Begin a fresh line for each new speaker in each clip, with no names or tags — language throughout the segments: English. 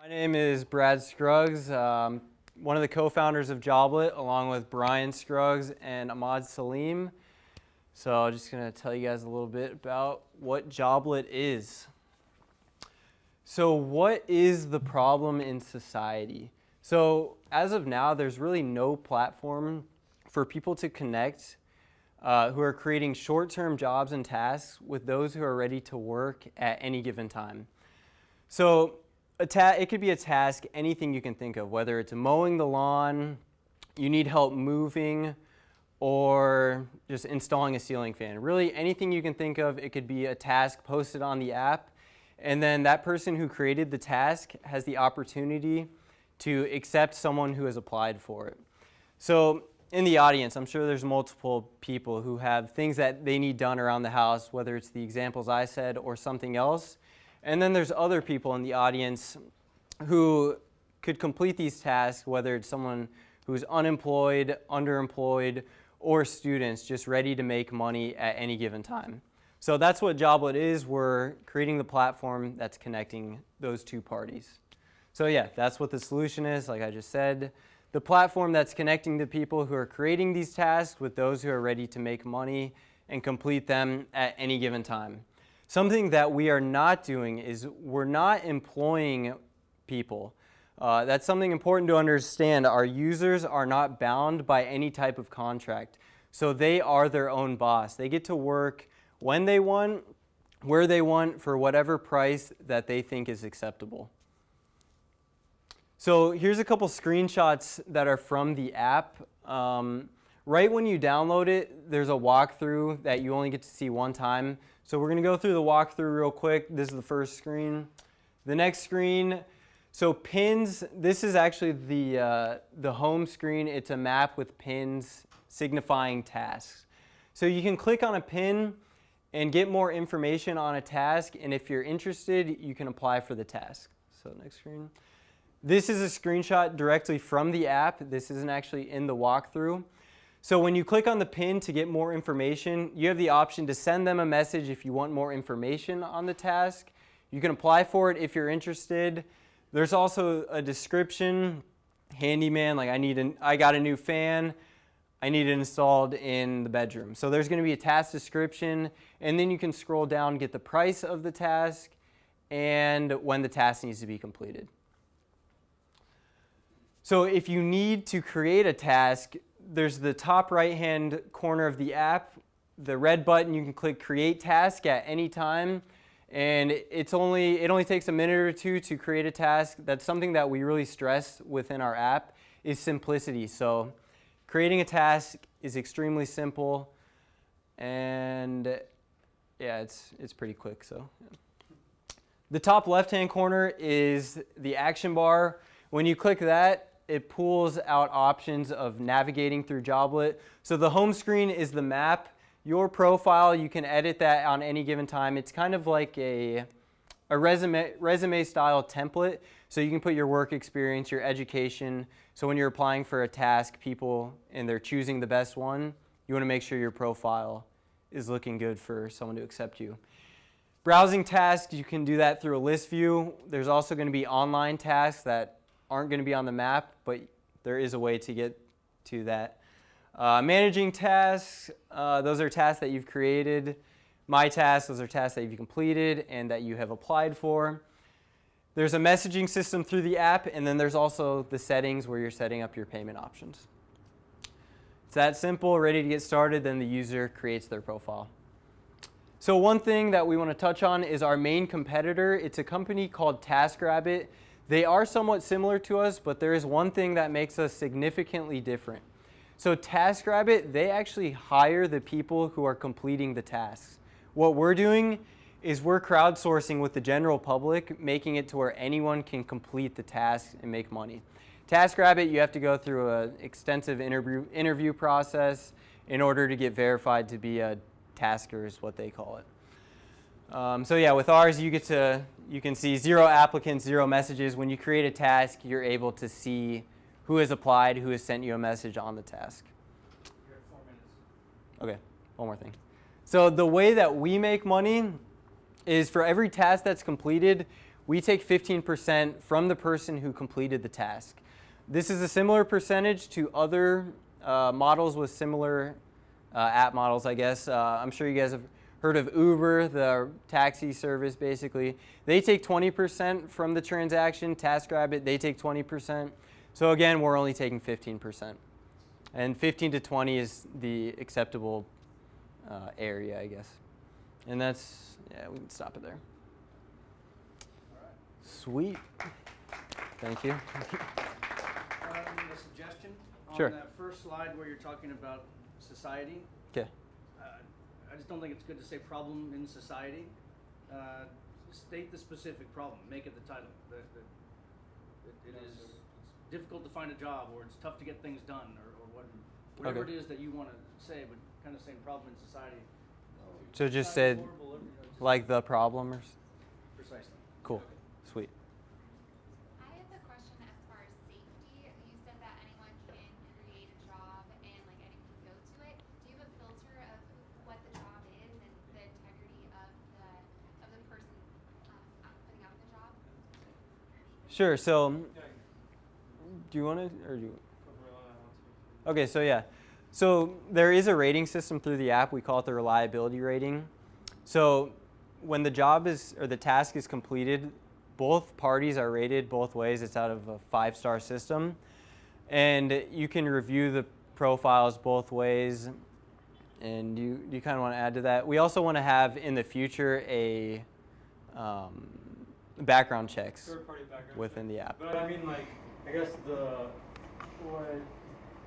My name is Brad Scruggs, one of the co-founders of Joblet, along with Brian Scruggs and Ahmad Salim. So I'm just going to tell you guys a little bit about what Joblet is. So what is the problem in society? So as of now, there's really no platform for people to connect who are creating short-term jobs and tasks with those who are ready to work at any given time. So it could be a task, anything you can think of, whether it's mowing the lawn, you need help moving, or just installing a ceiling fan. Really anything you can think of, it could be a task posted on the app, and then that person who created the task has the opportunity to accept someone who has applied for it. So in the audience, I'm sure there's multiple people who have things that they need done around the house, whether it's the examples I said or something else. And then there's other people in the audience who could complete these tasks, whether it's someone who's unemployed, underemployed, or students just ready to make money at any given time. So that's what Joblet is. We're creating the platform that's connecting those two parties. So yeah, that's what the solution is, like I just said. The platform that's connecting the people who are creating these tasks with those who are ready to make money and complete them at any given time. Something that we are not doing is we're not employing people. That's something important to understand. Our users are not bound by any type of contract. So they are their own boss. They get to work when they want, where they want, for whatever price that they think is acceptable. So here's a couple screenshots that are from the app. Right when you download it, there's a walkthrough that you only get to see one time. So we're going to go through the walkthrough real quick. This is the first screen. The next screen, so pins, this is actually the home screen. It's a map with pins signifying tasks. So you can click on a pin and get more information on a task, and if you're interested, you can apply for the task. So next screen. This is a screenshot directly from the app. This isn't actually in the walkthrough. So when you click on the pin to get more information, you have the option to send them a message if you want more information on the task. You can apply for it if you're interested. There's also a description, handyman, like I got a new fan, I need it installed in the bedroom. So there's going to be a task description, and then you can scroll down, get the price of the task, and when the task needs to be completed. So if you need to create a task, there's the top right-hand corner of the app, the red button. You can click Create Task at any time, and it only takes a minute or two to create a task. That's something that we really stress within our app is simplicity. So creating a task is extremely simple, and yeah, it's pretty quick. So yeah. The top left-hand corner is the action bar. When you click that, it pulls out options of navigating through Joblet. So the home screen is the map. Your profile, you can edit that on any given time. It's kind of like a resume style template. So you can put your work experience, your education. So when you're applying for a task, and they're choosing the best one, you want to make sure your profile is looking good for someone to accept you. Browsing tasks, you can do that through a list view. There's also going to be online tasks that aren't going to be on the map, but there is a way to get to that. Managing tasks, those are tasks that you've created. My tasks, those are tasks that you've completed and that you have applied for. There's a messaging system through the app, and then there's also the settings where you're setting up your payment options. It's that simple, ready to get started, then the user creates their profile. So one thing that we want to touch on is our main competitor. It's a company called TaskRabbit. They are somewhat similar to us, but there is one thing that makes us significantly different. So TaskRabbit, they actually hire the people who are completing the tasks. What we're doing is we're crowdsourcing with the general public, making it to where anyone can complete the task and make money. TaskRabbit, you have to go through an extensive interview process in order to get verified to be a tasker is what they call it. So yeah, with ours, you can see 0 applicants, 0 messages. When you create a task, you're able to see who has applied, who has sent you a message on the task.
You have 4 minutes.
Okay, one more thing. So the way that we make money is for every task that's completed, we take 15% from the person who completed the task. This is a similar percentage to other models with similar app models, I guess. I'm sure you guys have heard of Uber, the taxi service, basically. They take 20% from the transaction. TaskRabbit, they take 20%. So again, we're only taking 15%. And 15 to 20 is the acceptable area, I guess. And that's, yeah, we can stop it there.
All right.
Sweet. Thank you.
A suggestion
Sure.
on that first slide where you're talking about society.
Okay.
I just don't think it's good to say problem in society. State the specific problem. Make it the title. It is it's difficult to find a job, or it's tough to get things done, or whatever
Okay.
it is that you want to say, but kind of saying problem in society.
So just said
Horrible, just
like the problem or
precisely.
cool. Sweet.
I have a question as far as safety. You said that anyone can create a job and like anyone can go to it. Do you have a filter of what the job is and the integrity of the person putting out the job?
Sure. So, do you want to, or do you? Okay. So yeah. So there is a rating system through the app. We call it the reliability rating. So when the job is or the task is completed, both parties are rated both ways. It's out of a 5-star system, and you can review the profiles both ways. And you kind of want to add to that. We also want to have in the future a background checks
Third-party background
within the app.
But I mean, like, I guess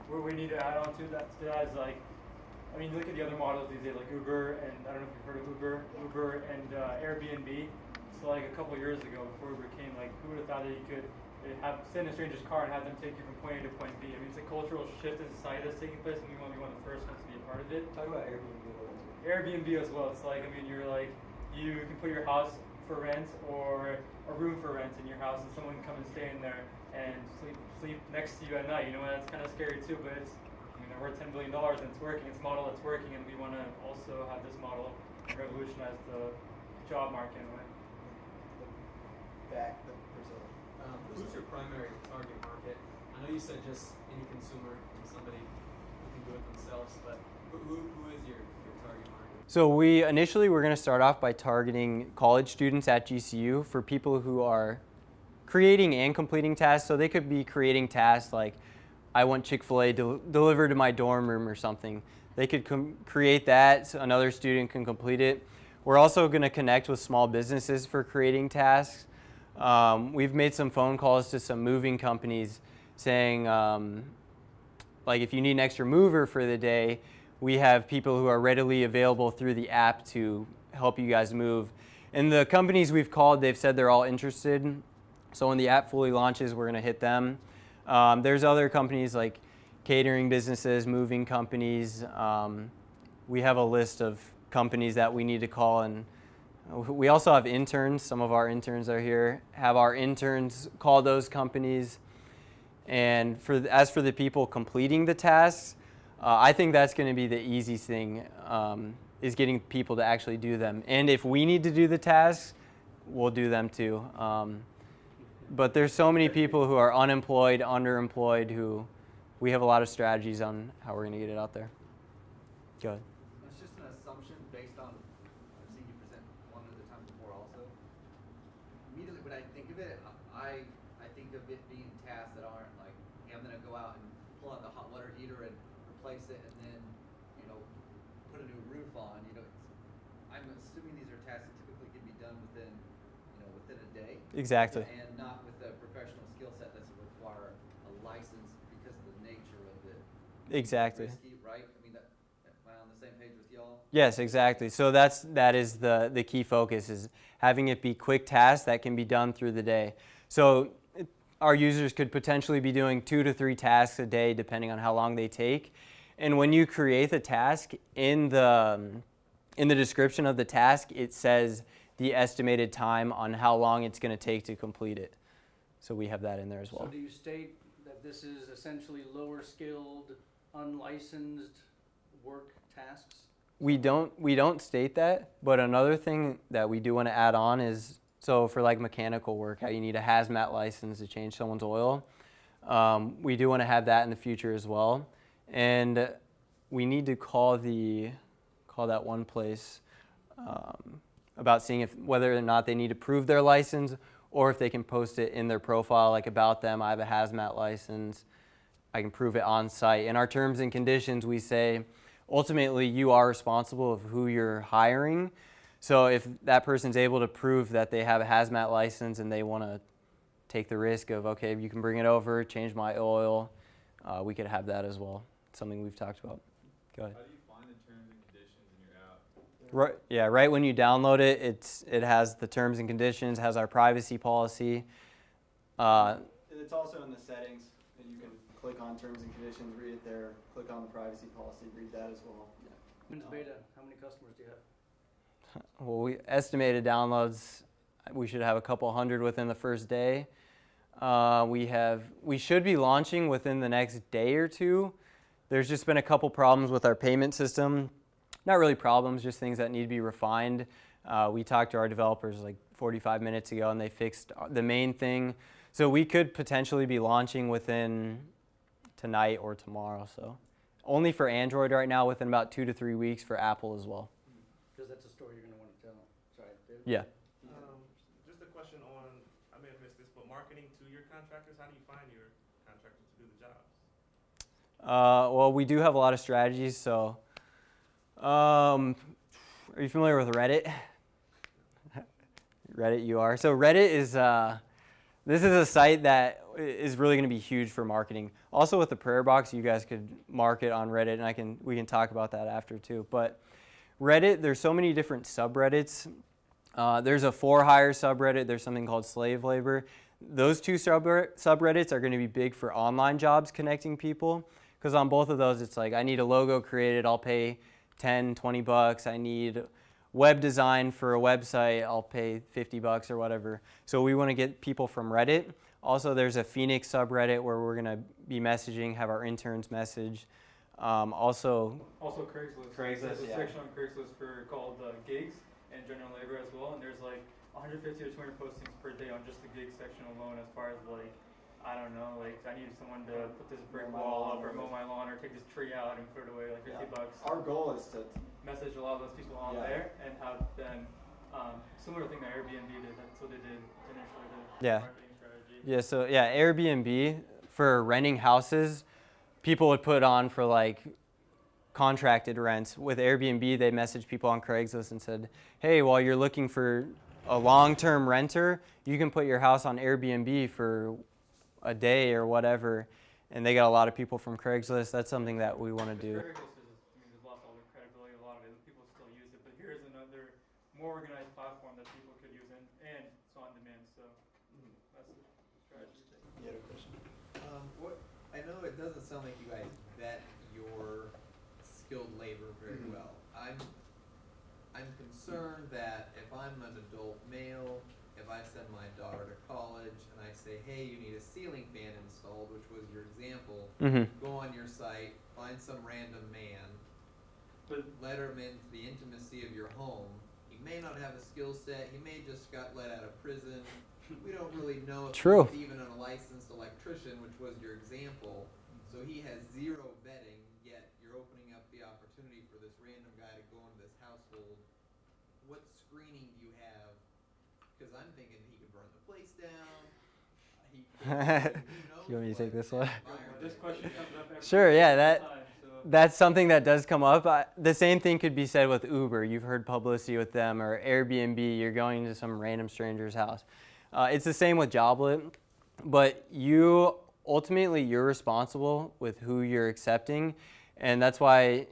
what we need to add on to that is like, I mean, look at the other models these days, like Uber, and I don't know if you've heard of Uber and Airbnb. So like a couple of years ago, before Uber came, like, who would have thought that you could sit in a stranger's car and have them take you from point A to point B? I mean, it's a cultural shift in society that's taking place, and we want to be one of the first ones to be a part of it.
Talk about Airbnb a little bit.
Airbnb as well. It's like, I mean, you're like, you can put your house for rent or a room for rent in your house, and someone can come and stay in there and sleep next to you at night. You know, that's kind of scary too, but it's, I mean, we're $10 billion and it's working. It's a model that's working, and we want to also have this model revolutionize the job market in a way.
Back the persona. Who's your primary target market? I know you said just any consumer and somebody who can do it themselves, but who is your target market?
So we're going to start off by targeting college students at GCU for people who are creating and completing tasks. So they could be creating tasks like, I want Chick-fil-A delivered to my dorm room or something. They could create that, so another student can complete it. We're also going to connect with small businesses for creating tasks. We've made some phone calls to some moving companies saying, like, if you need an extra mover for the day, we have people who are readily available through the app to help you guys move. And the companies we've called, they've said they're all interested. So when the app fully launches, we're going to hit them. There's other companies like catering businesses, moving companies. We have a list of companies that we need to call, and we also have interns. Some of our interns are here. Have our interns call those companies. And as for the people completing the tasks, I think that's going to be the easiest thing, is getting people to actually do them. And if we need to do the tasks, we'll do them too. But there's so many people who are unemployed, underemployed, who we have a lot of strategies on how we're going to get it out there. Go ahead.
It's just an assumption based on, I've seen you present one at a time before also. Immediately when I think of it, I think of it being tasks that aren't like, hey, I'm going to go out and pull out the hot water heater and replace it and then, you know, put a new roof on. You know, I'm assuming these are tasks that typically can be done within a day.
Exactly.
And not with a professional skill set that require a license because of the nature of it.
Exactly.
Risky, right? I mean, am I on the same page with y'all?
Yes, exactly. So that is the key focus, is having it be quick tasks that can be done through the day. So our users could potentially be doing 2 to 3 tasks a day depending on how long they take. And when you create the task, in the description of the task, it says the estimated time on how long it's going to take to complete it. So we have that in there as well.
So do you state that this is essentially lower skilled, unlicensed work tasks?
We don't state that, but another thing that we do want to add on is So for like mechanical work, how you need a hazmat license to change someone's oil, we do want to have that in the future as well. And we need to call that one place about seeing whether or not they need to prove their license, or if they can post it in their profile, like about them, I have a hazmat license, I can prove it on site. In our terms and conditions, we say, ultimately, you are responsible of who you're hiring. So if that person's able to prove that they have a hazmat license and they want to take the risk of, okay, you can bring it over, change my oil, we could have that as well. It's something we've talked about. Go ahead.
How do you find the terms and conditions in your app?
Right, yeah, right when you download it, it has the terms and conditions, has our privacy policy.
It's also in the settings, and you can click on terms and conditions, read it there, click on the privacy policy, read that as well.
When's beta? How many customers do you have?
Well, we estimated downloads, we should have a couple hundred within the first day. We should be launching within the next day or two. There's just been a couple problems with our payment system. Not really problems, just things that need to be refined. We talked to our developers like 45 minutes ago, and they fixed the main thing. So we could potentially be launching within tonight or tomorrow. So only for Android right now, within about 2 to 3 weeks for Apple as well.
Because that's a story you're going to want to tell. Sorry, David?
Yeah.
Just a question on, I may have missed this, but marketing to your contractors, how do you find your contractors to do the jobs?
Well, we do have a lot of strategies. So, are you familiar with Reddit? Reddit, you are. So Reddit is, this is a site that is really going to be huge for marketing. Also with the prayer box, you guys could market on Reddit, and we can talk about that after too. But Reddit, there's so many different subreddits. There's a for-hire subreddit. There's something called slave labor. Those two subreddits are going to be big for online jobs, connecting people. Because on both of those, it's like, I need a logo created, I'll pay 10, 20 bucks. I need web design for a website, I'll pay 50 bucks or whatever. So we want to get people from Reddit. Also, there's a Phoenix subreddit where we're going to be messaging, have our interns message. Also
Craigslist.
Craigslist,
There's a
yeah.
section on Craigslist called gigs and general labor as well, and there's like 150 to 200 postings per day on just the gig section alone. As far as like, I don't know, like I need someone to put this brick wall up or mow my lawn or take this tree out and put it away, like 50 bucks.
Our goal is to
Message a lot of those people on there and have them similar thing that Airbnb did. That's what they did initially. The marketing strategy.
Yeah, so yeah, Airbnb for renting houses, people would put on for like contracted rents. With Airbnb, they messaged people on Craigslist and said, hey, while you're looking for a long-term renter, you can put your house on Airbnb for a day or whatever. And they got a lot of people from Craigslist. That's something that we want to do.
They've lost all the credibility. A lot of it, people still use it, but here's another more organized platform that people could use, and it's on demand. So that's the strategy.
You had a question?
I know it doesn't sound like you guys vet your skilled labor very well. I'm concerned that if I'm an adult male, if I send my daughter to college and I say, hey, you need a ceiling fan installed, which was your example, go on your site, find some random man, let him into the intimacy of your home. He may not have a skill set. He may just got let out of prison. We don't really know if
True.
he's even a licensed electrician, which was your example. So he has zero vetting, yet you're opening up the opportunity for this random guy to go into this household. What screening do you have? Because I'm thinking he could burn the place down.
You want me to take this one?
This question comes up every
Sure, yeah,
time. So
that's something that does come up. The same thing could be said with Uber. You've heard publicity with them, or Airbnb. You're going to some random stranger's house. It's the same with Joblit, but ultimately you're responsible with who you're accepting, and that's why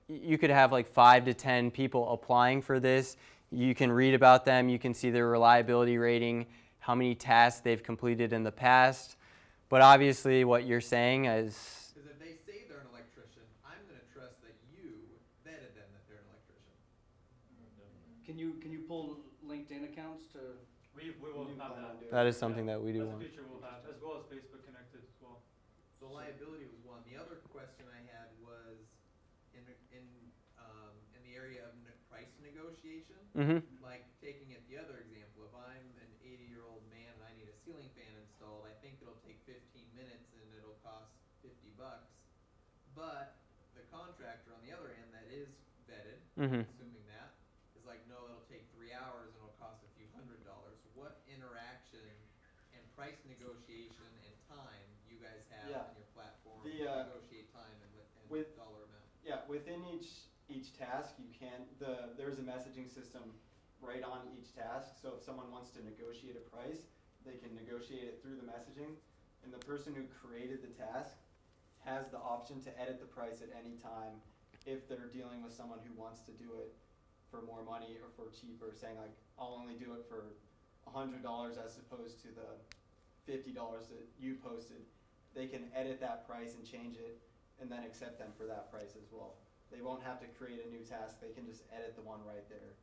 you could have like 5 to 10 people applying for this. You can read about them. You can see their reliability rating, how many tasks they've completed in the past. But obviously what you're saying is...
Because if they say they're an electrician, I'm going to trust that you vetted them that they're an electrician.
Can you pull LinkedIn accounts to?
we will have that.
That is something that we do
That's a
want.
feature we'll have, as well as Facebook connected as well.
So liability was one. The other question I had was in the area of price negotiation.
Mm-hmm.
Like taking it the other example, if I'm ceiling fan installed, I think it'll take 15 minutes and it'll cost $50. But the contractor on the other end that is vetted, assuming that, is like, no, it'll take 3 hours and it'll cost a few $100s. What interaction and price negotiation and time you guys have on your platform to negotiate time and
with
dollar amount?
Yeah, within each task, you can there's a messaging system right on each task. So if someone wants to negotiate a price, they can negotiate it through the messaging, and the person who created the task has the option to edit the price at any time if they're dealing with someone who wants to do it for more money or for cheaper, saying like, I'll only do it for $100 as opposed to the $50 that you posted. They can edit that price and change it and then accept them for that price as well. They won't have to create a new task. They can just edit the one right there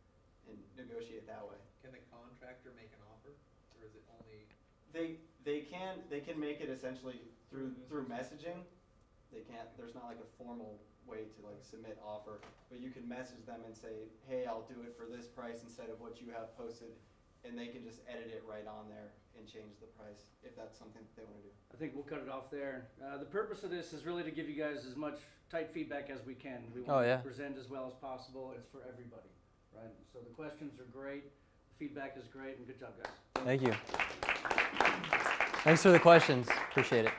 and negotiate that way.
Can the contractor make an offer, or is it only?
They can make it essentially through messaging. They can't. There's not like a formal way to like submit offer, but you can message them and say, hey, I'll do it for this price instead of what you have posted, and they can just edit it right on there and change the price if that's something that they want to do.
I think we'll cut it off there. The purpose of this is really to give you guys as much tight feedback as we can. We want to present as well as possible. It's for everybody, right? So the questions are great, the feedback is great, and good job, guys.
Thank you. Thanks for the questions. Appreciate it.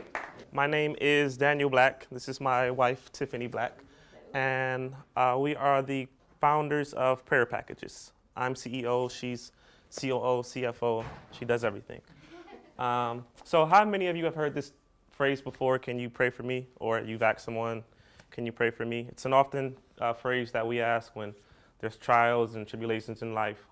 My name is Daniel Black. This is my wife, Tiffany Black. And we are the founders of Prayer Packages. I'm CEO, she's COO, CFO. She does everything. So how many of you have heard this phrase before, can you pray for me? Or you've asked someone, can you pray for me? It's an often phrase that we ask when there's trials and tribulations in life.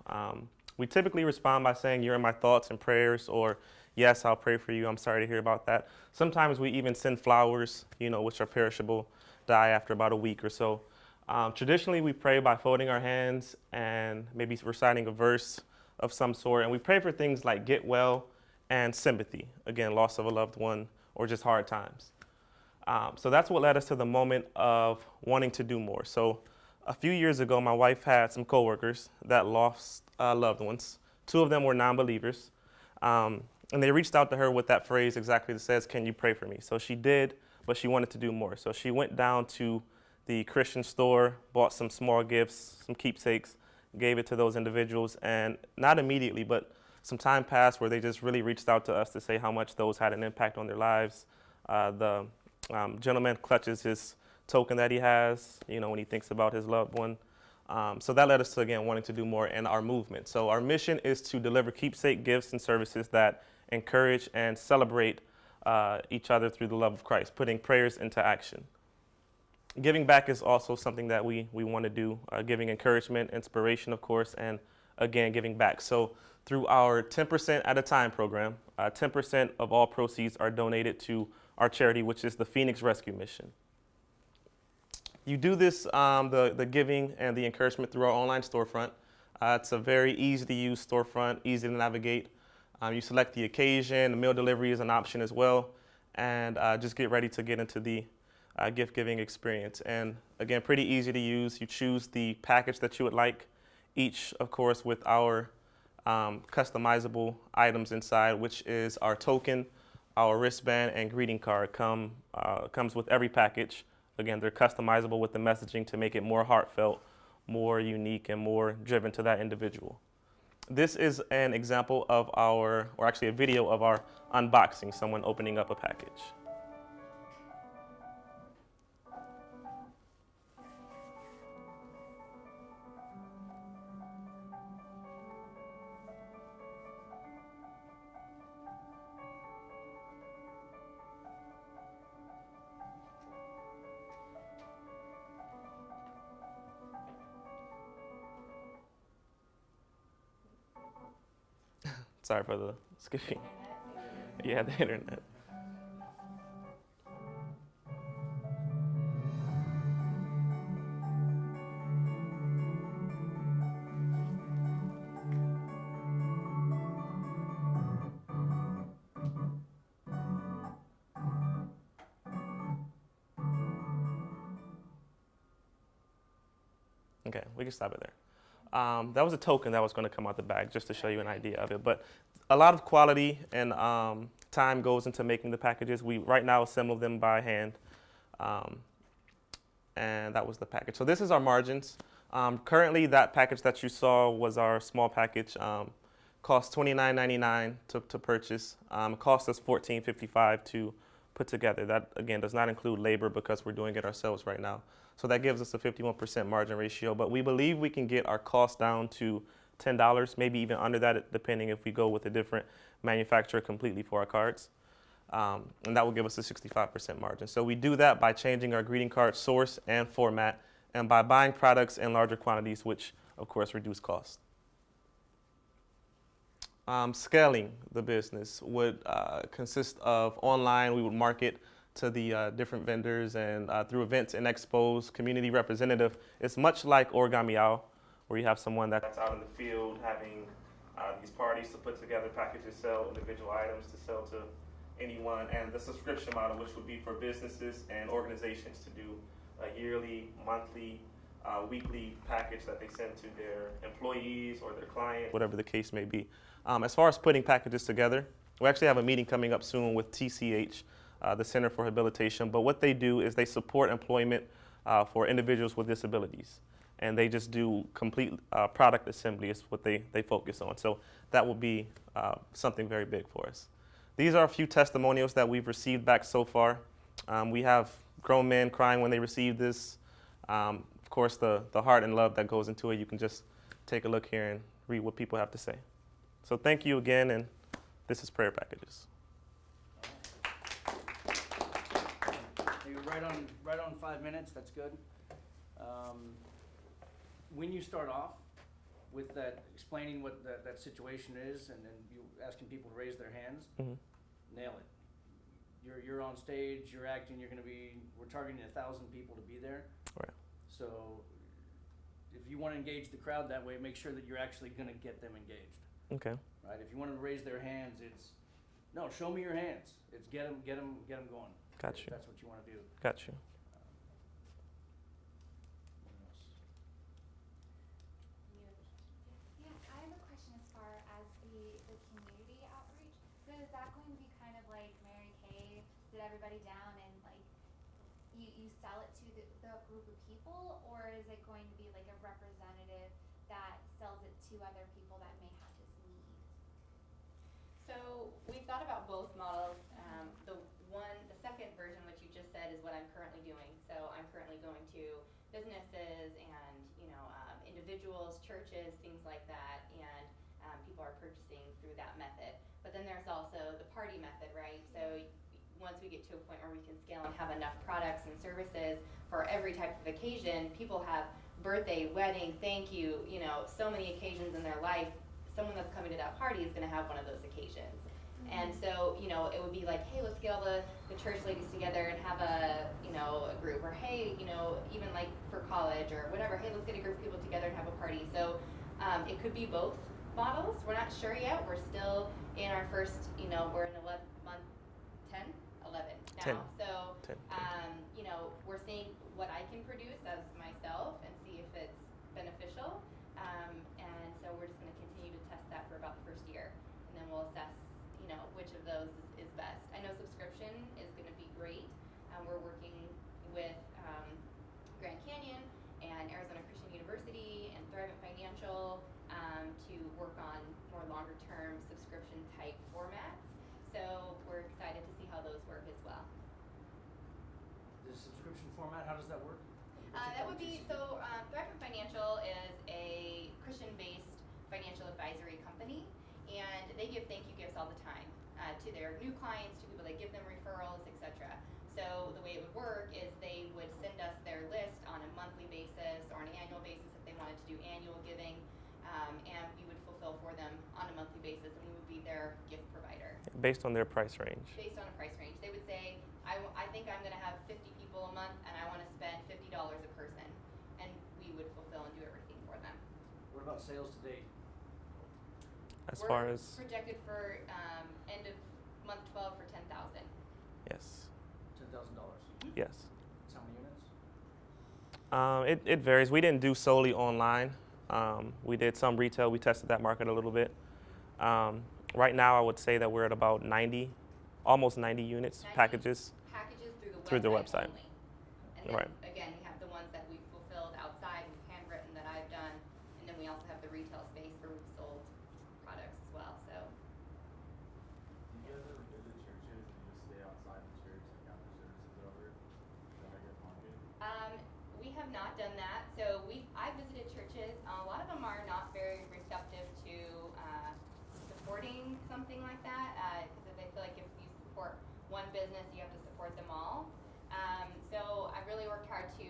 We typically respond by saying, you're in my thoughts and prayers, or yes, I'll pray for you. I'm sorry to hear about that. Sometimes we even send flowers, which are perishable, die after about a week or so. Traditionally, we pray by folding our hands and maybe reciting a verse of some sort. And we pray for things like get well and sympathy. Again, loss of a loved one or just hard times. So that's what led us to the moment of wanting to do more. So a few years ago, my wife had some coworkers that lost loved ones. 2 of them were non-believers. And they reached out to her with that phrase exactly that says, can you pray for me? So she did, but she wanted to do more. So she went down to the Christian store, bought some small gifts, some keepsakes, gave it to those individuals. And not immediately, but some time passed where they just really reached out to us to say how much those had an impact on their lives. The gentleman clutches his token that he has, when he thinks about his loved one. So that led us to, again, wanting to do more in our movement. So our mission is to deliver keepsake gifts and services that encourage and celebrate each other through the love of Christ, putting prayers into action. Giving back is also something that we want to do, giving encouragement, inspiration, of course, and again, giving back. So through our 10% at a time program, 10% of all proceeds are donated to our charity, which is the Phoenix Rescue Mission. You do this, the giving and the encouragement through our online storefront. It's a very easy to use storefront, easy to navigate. You select the occasion, the meal delivery is an option as well, and just get ready to get into the gift giving experience. And again, pretty easy to use. You choose the package that you would like, each, of course, with our customizable items inside, which is our token, our wristband, and greeting card comes with every package. Again, they're customizable with the messaging to make it more heartfelt, more unique, and more driven to that individual. This is an example of or actually a video of our unboxing, someone opening up a package. Sorry for the skipping. Yeah, the internet. Okay, we can stop it there. That was a token that was going to come out the bag just to show you an idea of it. But a lot of quality and time goes into making the packages. We right now assemble them by hand, and that was the package. So this is our margins. Currently, that package that you saw was our small package. Cost $29.99 to purchase. It cost us $14.55 to put together. That, again, does not include labor because we're doing it ourselves right now. So that gives us a 51% margin ratio. But we believe we can get our cost down to $10, maybe even under that, depending if we go with a different manufacturer completely for our cards. And that will give us a 65% margin. So we do that by changing our greeting card source and format, and by buying products in larger quantities, which, of course, reduce costs. Scaling the business would consist of online. We would market to the different vendors and through events and expos, community representative. It's much like Origami Owl, where you have someone that's out in the field having these parties to put together packages, sell individual items to sell to anyone, and the subscription model, which would be for businesses and organizations to do a yearly, monthly, weekly package that they send to their employees or their client, whatever the case may be. As far as putting packages together, we actually have a meeting coming up soon with TCH, the Center for Rehabilitation. But what they do is they support employment for individuals with disabilities. And they just do complete product assembly is what they focus on. So that will be something very big for us. These are a few testimonials that we've received back so far. We have grown men crying when they receive this. Of course, the heart and love that goes into it. You can just take a look here and read what people have to say. So thank you again, and this is Prayer Packages.
You're right on 5 minutes. That's good. When you start off with that, explaining what that situation is, and then you asking people to raise their hands, nail it. You're on stage. You're acting. We're targeting 1,000 people to be there.
Right.
So if you want to engage the crowd that way, make sure that you're actually going to get them engaged.
Okay.
Right? If you want them to raise their hands, no, show me your hands. It's get them going.
Got you.
That's what you want to do.
Got you.
Yeah, I have a question as far as the community outreach. So is that going to be kind of like Mary Kay, sit everybody down and like you sell it to the group of people, or is it going to be like a representative that sells it to other people that may have this need?
So we've thought about both models. The second version, which you just said, is what I'm currently doing. So I'm currently going to businesses and individuals, churches, things like that, and people are purchasing through that method. But then there's also the party method, right? So once we get to a point where we can scale and have enough products and services for every type of occasion, people have birthday, wedding, thank you, so many occasions in their life. Someone that's coming to that party is going to have one of those occasions. And so, it would be like, hey, let's get all the church ladies together and have a group, or hey, even like for college or whatever, hey, let's get a group of people together and have a party. So it could be both models. We're not sure yet. We're still in our first, we're in 11 now.
10.
So, we're seeing what I can produce as myself and see if it's beneficial. And so we're just going to continue to test that for about the first year, and then we'll assess which of those is best. I know subscription is going to be great. We're working with Grand Canyon and Arizona Christian University and Thrivent Financial to work on more longer term subscription type formats. So we're excited to see how those work as well.
The subscription format, how does that work?
That would be, so Thrivent Financial is a Christian-based financial advisory company, and they give thank you gifts all the time to their new clients, to people that give them referrals, etc. So the way it would work is they would send us their list on a monthly basis or an annual basis if they wanted to do annual giving, and we would fulfill for them on a monthly basis, and we would be their gift provider.
Based on their price range.
Based on a price range. They would say, I think I'm going to have 50 people a month, and I want to spend $50 a person, and we would fulfill and do everything for them.
What about sales to date?
We're projected for end of month 12 for 10,000.
Yes.
$10,000.
Yes.
That's how many units?
It varies. We didn't do solely online. We did some retail. We tested that market a little bit. Right now, I would say that we're at about 90, almost 90 units,
90
packages.
Packages
Through the website.
only. And then,
Right.
again, we have the ones that we've fulfilled outside, we've handwritten that I've done, and then we also have the retail space where we've sold products as well, so.
Do you guys ever visit churches and just stay outside the church like after service is over? Is that like a market?
We have not done that. So I've visited churches. A lot of them are not very receptive to supporting something like that because they feel like if you support one business, you have to support them all. So I really worked hard to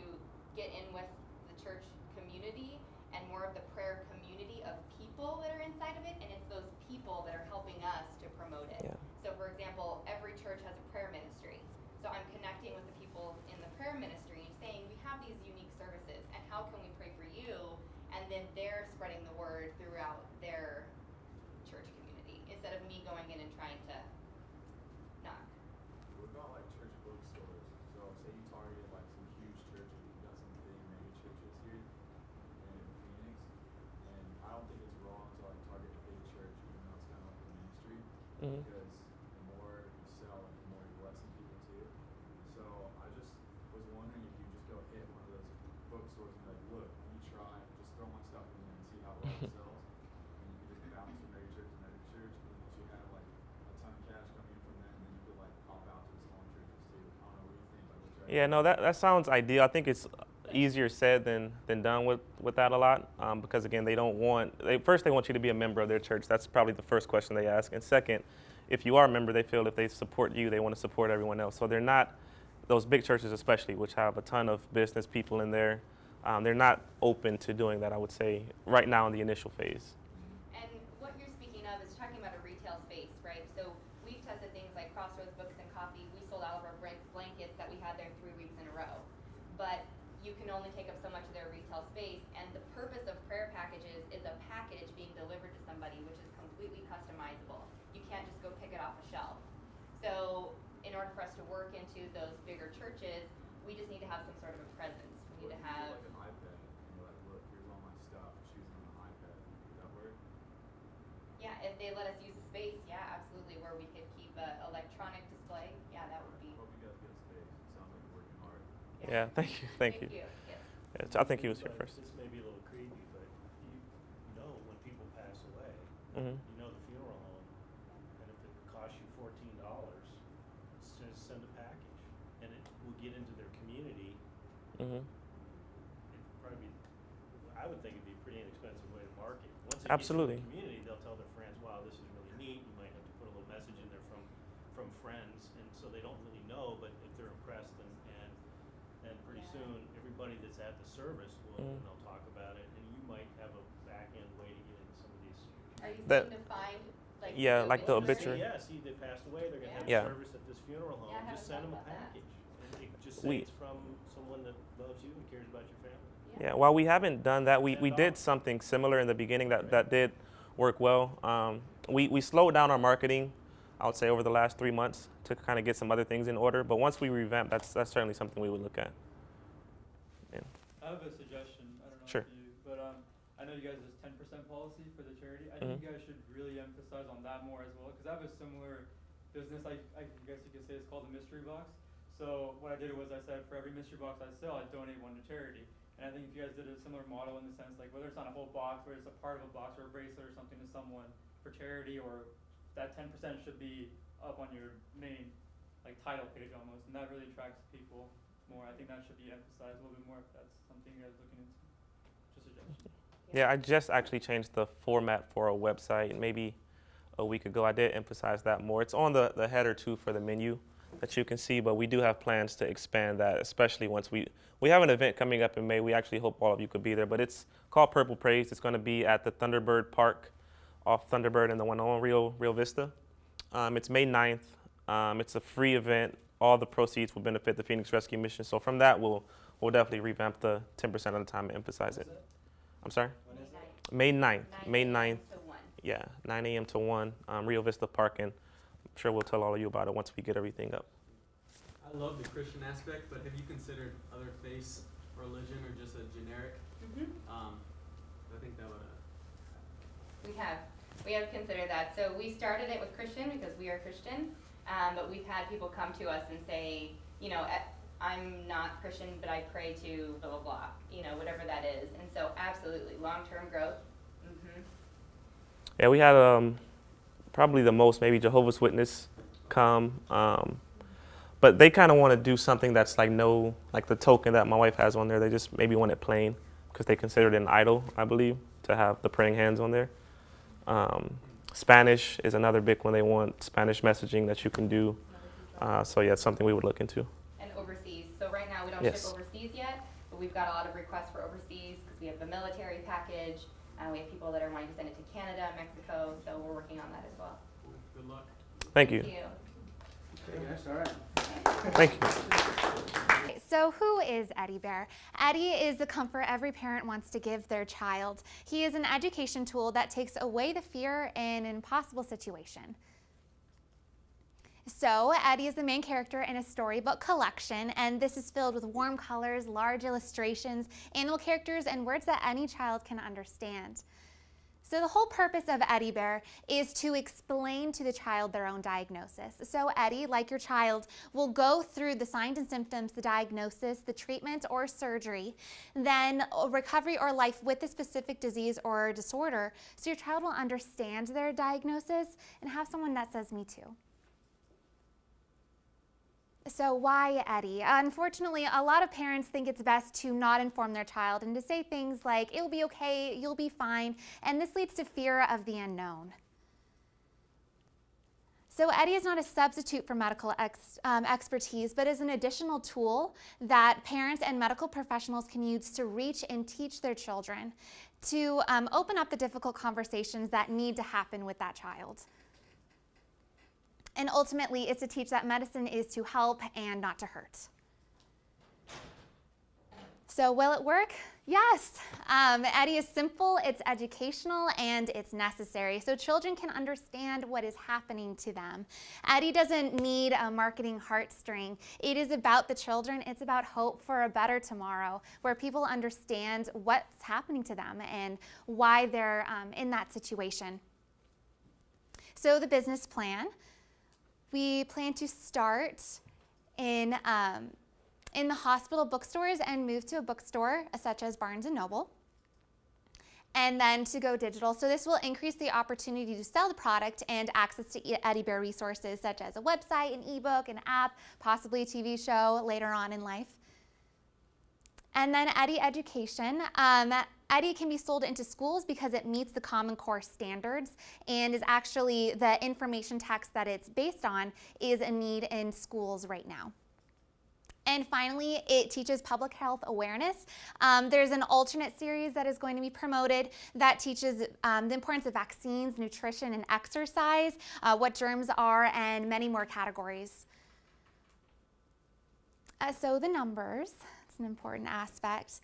get in with the church community and more of the prayer community of people that are inside of it, and it's those people that are helping us to promote it.
Yeah.
So for example, every church has a prayer ministry. So I'm connecting with the people in the prayer ministry and saying, we have these unique services, and how can we pray for you? And then they're spreading the word throughout their church community instead of me going in and trying to knock.
What about like church bookstores? So say you target like some huge churches, you've got some big mega churches here in Phoenix, and I don't think it's wrong to like target a big church, even though it's kind of like a ministry,
Mhm.
because the more you sell, the more you're blessing people too. So I just was wondering if you just go hit one of those bookstores and be like, look, let me try, just throw my stuff in there and see how well it sells. And you can just bounce from mega church to mega church, and once you have like a ton of cash coming in from them, then you could like pop out to the smaller churches too. I don't know what you think, like what's your
Yeah, no, that sounds ideal. I think it's easier said than done with that a lot because, again, they don't want, first they want you to be a member of their church. That's probably the first question they ask. And second, if you are a member, they feel if they support you, they want to support everyone else. So they're not, those big churches especially, which have a ton of business people in there, they're not open to doing that, I would say, right now in the initial phase.
And what you're speaking of is talking about a retail space, right? So we've tested things like Crossroads Books and Coffee. We sold out of our blankets that we had there 3 weeks in a row. But you can only take up so much of their retail space, and the purpose of prayer packages is a package being delivered to somebody, which is completely customizable. You can't just go pick it off a shelf. So in order for us to work into those bigger churches, we just need to have some sort of a presence. We need to have
like an iPad, and you're like, look, here's all my stuff, choose it on the iPad. Would that work?
Yeah, if they let us use the space, yeah, absolutely, where we could keep an electronic display, yeah, that would be.
Hope you guys get space. It sounds like you're working hard.
Yeah, thank you. Thank you.
Yes.
Yeah, I think he was here first.
This may be a little creepy, but you know when people pass away,
Mhm.
you know the funeral home, and if it costs you $14, send a package, and it will get into their community.
Mhm.
It'd probably be, I would think it'd be a pretty inexpensive way to market. Once it
Absolutely.
gets into the community, they'll tell their friends, wow, this is really neat. You might have to put a little message in there from friends, and so they don't really know, but if they're impressed, then pretty
Yeah.
soon everybody that's at the service will
Mhm.
they'll talk about it, and you might have a back end way to get into some of these.
Are you
That-
saying to find like
Yeah, like the obituary.
Yeah, see, they passed away. They're gonna have
Yeah.
a service at this funeral home.
Yeah, I
Just
haven't
send them a
thought about that.
package, and it just
We-
say it's from someone that loves you and cares about your family.
Yeah, while we haven't done that, we did
$10.
something similar in the beginning that did work well. We slowed down our marketing, I would say, over the last 3 months to kind of get some other things in order. But once we revamp, that's certainly something we would look at. Yeah.
I have a suggestion. I don't know
Sure.
if you, but I know you guys have this 10% policy for the charity. I think you guys should really emphasize on that more as well, because I have a similar business. I guess you could say it's called a mystery box. So what I did was I said for every mystery box I sell, I donate one to charity. And I think if you guys did a similar model in the sense like whether it's on a whole box, whether it's a part of a box or a bracelet or something to someone for charity, or that 10% should be up on your main like title page almost, and that really attracts people more. I think that should be emphasized a little bit more if that's something you guys are looking into. Just a suggestion.
Yeah, I just actually changed the format for a website maybe a week ago. I did emphasize that more. It's on the header too for the menu that you can see, but we do have plans to expand that, especially once we have an event coming up in May. We actually hope all of you could be there, but it's called Purple Praise. It's going to be at the Thunderbird Park off Thunderbird and the one on Rio Vista. It's May 9th. It's a free event. All the proceeds will benefit the Phoenix Rescue Mission. So from that, we'll definitely revamp the 10% of the time and emphasize it. I'm sorry? May 9th. May 9th.
To 1.
Yeah, 9 a.m. to 1, Rio Vista Park, and I'm sure we'll tell all of you about it once we get everything up.
I love the Christian aspect, but have you considered other faiths, religion, or just a generic?
Mm-hmm.
I think that would.
We have. We have considered that. So we started it with Christian because we are Christian, but we've had people come to us and say, you know, I'm not Christian, but I pray to blah, blah, blah, you know, whatever that is. And so absolutely, long-term growth. Mm-hmm.
Yeah, we had probably the most maybe Jehovah's Witness come, but they kind of want to do something that's like like the token that my wife has on there. They just maybe want it plain because they consider it an idol, I believe, to have the praying hands on there. Spanish is another big one. They want Spanish messaging that you can do. So yeah, it's something we would look into.
And overseas. So right now we don't
Yes.
ship overseas yet, but we've got a lot of requests for overseas because we have the military package. We have people that are wanting to send it to Canada, Mexico, so we're working on that as well.
Good luck.
Thank you.
Thank you.
Okay, guys, all right.
Thank you.
So who is Eddie Bear? Eddie is the comfort every parent wants to give their child. He is an education tool that takes away the fear in an impossible situation. So Eddie is the main character in a storybook collection, and this is filled with warm colors, large illustrations, animal characters, and words that any child can understand. So the whole purpose of Eddie Bear is to explain to the child their own diagnosis. So Eddie, like your child, will go through the signs and symptoms, the diagnosis, the treatment or surgery, then recovery or life with the specific disease or disorder, so your child will understand their diagnosis and have someone that says, me too. So why Eddie? Unfortunately, a lot of parents think it's best to not inform their child and to say things like, it'll be okay, you'll be fine, and this leads to fear of the unknown. So Eddie is not a substitute for medical expertise, but is an additional tool that parents and medical professionals can use to reach and teach their children, to open up the difficult conversations that need to happen with that child. And ultimately, it's to teach that medicine is to help and not to hurt. So will it work? Yes. Eddie is simple, it's educational, and it's necessary. So children can understand what is happening to them. Eddie doesn't need a marketing heartstring. It is about the children. It's about hope for a better tomorrow where people understand what's happening to them and why they're in that situation. So the business plan. We plan to start in the hospital bookstores and move to a bookstore such as Barnes & Noble, and then to go digital. So this will increase the opportunity to sell the product and access to Eddie Bear resources such as a website, an ebook, an app, possibly a TV show later on in life. And then Eddie Education. Eddie can be sold into schools because it meets the Common Core standards and is actually the information text that it's based on is a need in schools right now. And finally, it teaches public health awareness. There's an alternate series that is going to be promoted that teaches the importance of vaccines, nutrition, and exercise, what germs are, and many more categories. So the numbers, it's an important aspect.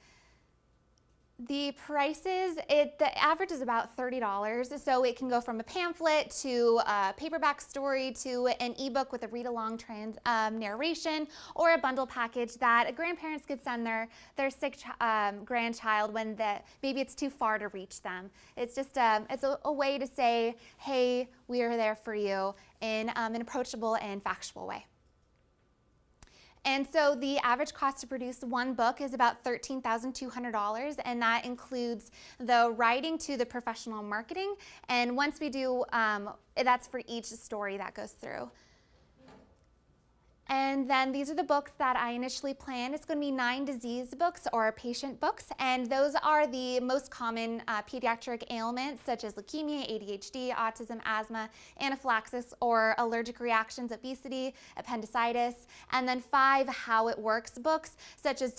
The prices, the average is about $30, so it can go from a pamphlet to a paperback story to an ebook with a read-along narration, or a bundle package that grandparents could send their sick grandchild when maybe it's too far to reach them. It's just it's a way to say, hey, we are there for you in an approachable and factual way. And so the average cost to produce one book is about $13,200, and that includes the writing to the professional marketing. And once we do, that's for each story that goes through. And then these are the books that I initially planned. It's going to be 9 disease books or patient books, and those are the most common pediatric ailments such as leukemia, ADHD, autism, asthma, anaphylaxis or allergic reactions, obesity, appendicitis, and then 5 how it works books such as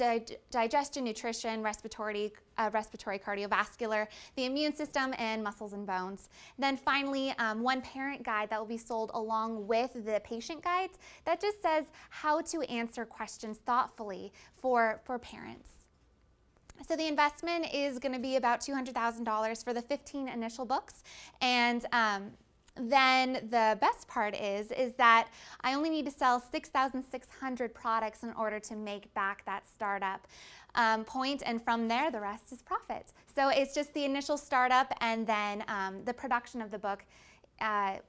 digestion, nutrition, respiratory, cardiovascular, the immune system, and muscles and bones. Then finally, one parent guide that will be sold along with the patient guides that just says how to answer questions thoughtfully for parents. So the investment is going to be about $200,000 for the 15 initial books, and then the best part is that I only need to sell 6,600 products in order to make back that startup point, and from there the rest is profit. So it's just the initial startup, and then the production of the book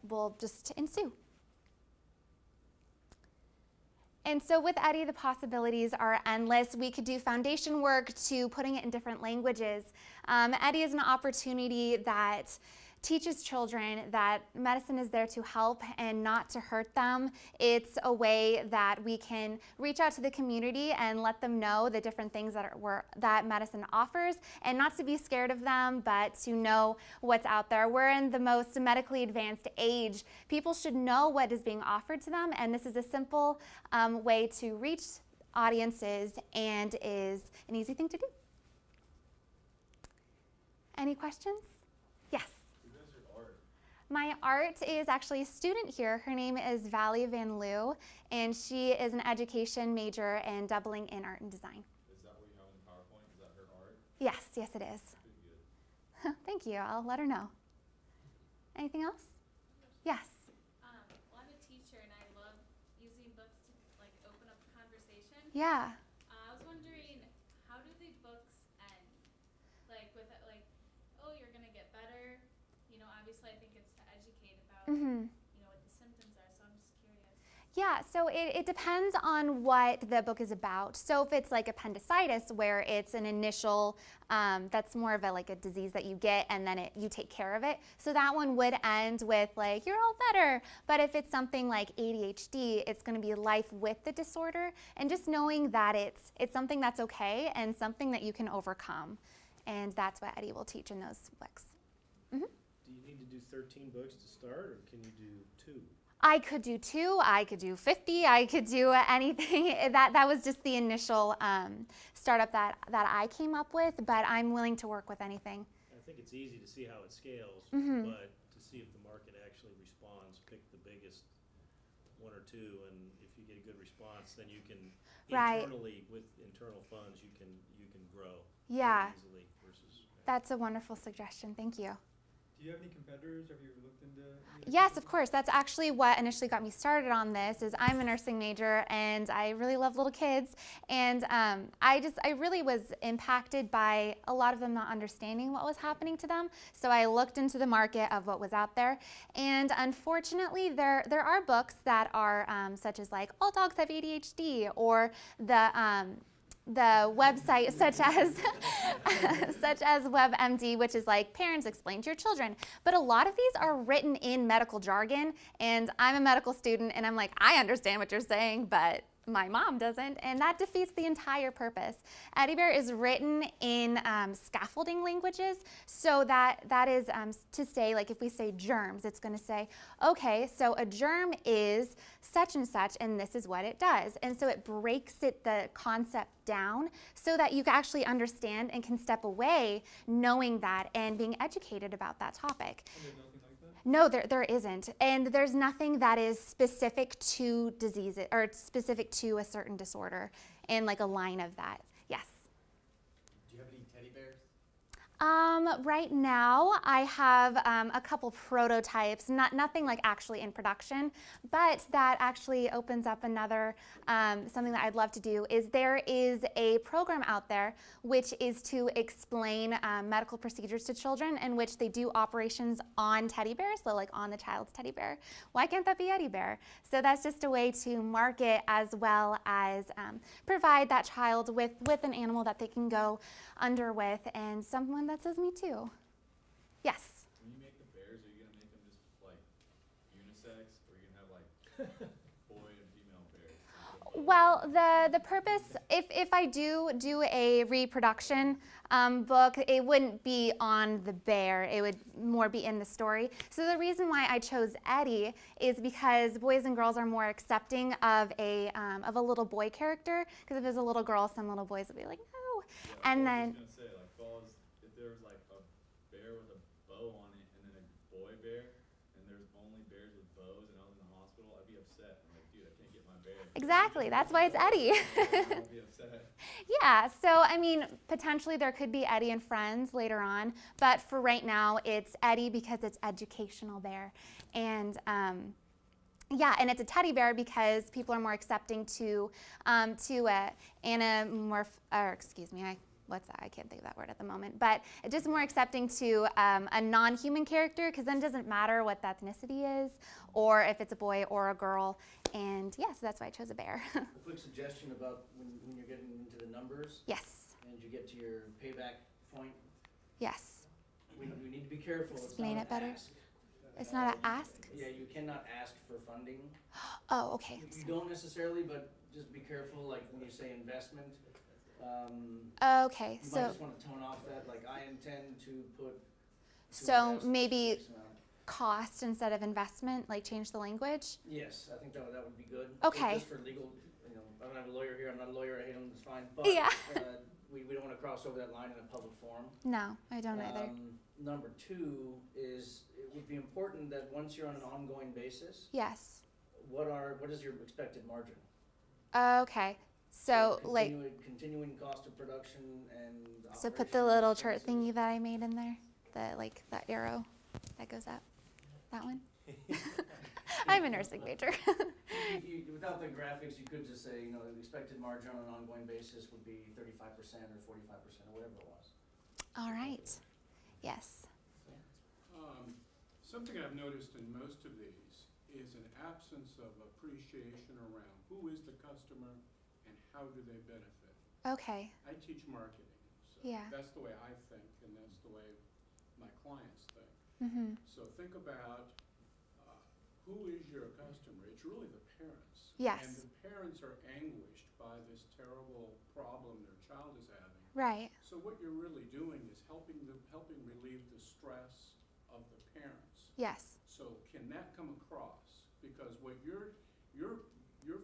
will just ensue. And so with Eddie, the possibilities are endless. We could do foundation work to putting it in different languages. Eddie is an opportunity that teaches children that medicine is there to help and not to hurt them. It's a way that we can reach out to the community and let them know the different things that medicine offers, and not to be scared of them, but to know what's out there. We're in the most medically advanced age. People should know what is being offered to them, and this is a simple way to reach audiences and is an easy thing to do. Any questions? Yes. My art is actually a student here. Her name is Valley Van Loo, and she is an education major and doubling in art and design.
Is that what you have in the PowerPoint? Is that her art?
Yes, yes it is.
Pretty good.
Thank you. I'll let her know. Anything else? Yes.
Well, I'm a teacher, and I love using books to like open up conversation.
Yeah.
I was wondering, how do the books end? Like with like, oh, you're gonna get better. You know, obviously, I think it's to educate about you know what the symptoms are. So I'm just curious.
Yeah, so it depends on what the book is about. So if it's like appendicitis, where it's an initial, that's more of like a disease that you get and then you take care of it. So that one would end with like, you're all better. But if it's something like ADHD, it's going to be life with the disorder, and just knowing that it's something that's okay and something that you can overcome. And that's what Eddie will teach in those books.
Do you need to do 13 books to start, or can you do 2?
I could do 2, I could do 50, I could do anything. That was just the initial startup that I came up with, but I'm willing to work with anything.
I think it's easy to see how it scales, but to see if the market actually responds, pick the biggest 1 or 2, and if you get a good response, then you can internally, with internal funds, you can grow easily versus.
That's a wonderful suggestion. Thank you.
Do you have any competitors? Have you looked into?
Yes, of course. That's actually what initially got me started on this. Is I'm a nursing major and I really love little kids, and I really was impacted by a lot of them not understanding what was happening to them. So I looked into the market of what was out there, and unfortunately, there are books that are such as like All Dogs Have ADHD, or the website such as WebMD, which is like Parents Explain to Your Children. But a lot of these are written in medical jargon, and I'm a medical student, and I'm like, I understand what you're saying, but my mom doesn't, and that defeats the entire purpose. Eddie Bear is written in scaffolding languages, so that is to say, like if we say germs, it's going to say, okay, so a germ is such and such, and this is what it does. And so it breaks the concept down so that you can actually understand and can step away knowing that and being educated about that topic. No, there isn't. And there's nothing that is specific to disease or specific to a certain disorder and like a line of that. Yes.
Do you have any teddy bears?
Right now I have a couple prototypes, nothing like actually in production, but that actually opens up another, something that I'd love to do is there is a program out there which is to explain medical procedures to children, in which they do operations on teddy bears, so like on the child's teddy bear. Why can't that be Eddie Bear? So that's just a way to market as well as provide that child with an animal that they can go under with, and someone that says me too. Yes?
When you make the bears, are you going to make them just like unisex, or are you going to have like boy and female bears?
Well, the purpose, if I do a reproduction book, it wouldn't be on the bear, it would more be in the story. So the reason why I chose Eddie is because boys and girls are more accepting of a little boy character, because if it's a little girl, some little boys will be like, no.
Yeah,
and
I
then
was going to say, like, if there was like a bear with a bow on it and then a boy bear, and there's only bears with bows, and I was in the hospital, I'd be upset. I'm like, dude, I can't get my bear.
exactly, that's why it's Eddie.
I'd be upset.
Yeah, so I mean, potentially there could be Eddie and Friends later on, but for right now, it's Eddie because it's educational bear. And yeah, and it's a teddy bear because people are more accepting to I can't think of that word at the moment, but it's just more accepting to a non-human character, because then it doesn't matter what the ethnicity is or if it's a boy or a girl. And yeah, so that's why I chose a bear.
A quick suggestion about when you're getting into the numbers.
Yes.
And you get to your payback point.
Yes.
We need to be careful.
Explain
it's not
it better.
Ask.
It's not an ask?
Yeah, you cannot ask for funding.
Oh, okay.
You don't necessarily, but just be careful, like when you say investment.
Okay,
you
so
might just want to tone off that, like I intend to put.
So maybe cost instead of investment, like change the language?
Yes, I think that would be good.
Okay.
Just for legal, I'm not a lawyer here, I'm not a lawyer, I hate them, it's fine. But
Yeah.
we don't want to cross over that line in a public forum.
No, I don't either.
Number two is, it would be important that once you're on an ongoing basis,
Yes.
what is your expected margin?
Okay. So like,
continuing cost of production and
so put the little chart thingy that I made in there, that arrow that goes up, that one. I'm a nursing major.
Without the graphics, you could just say, the expected margin on an ongoing basis would be 35% or 45% or whatever it was.
All right. Yes.
Something I've noticed in most of these is an absence of appreciation around who is the customer and how do they benefit.
Okay.
I teach marketing, so
Yeah.
that's the way I think, and that's the way my clients think.
Mm-hmm.
So think about who is your customer. It's really the parents.
Yes.
And the parents are anguished by this terrible problem their child is having.
Right.
So what you're really doing is helping relieve the stress of the parents.
Yes.
So can that come across? Because what you're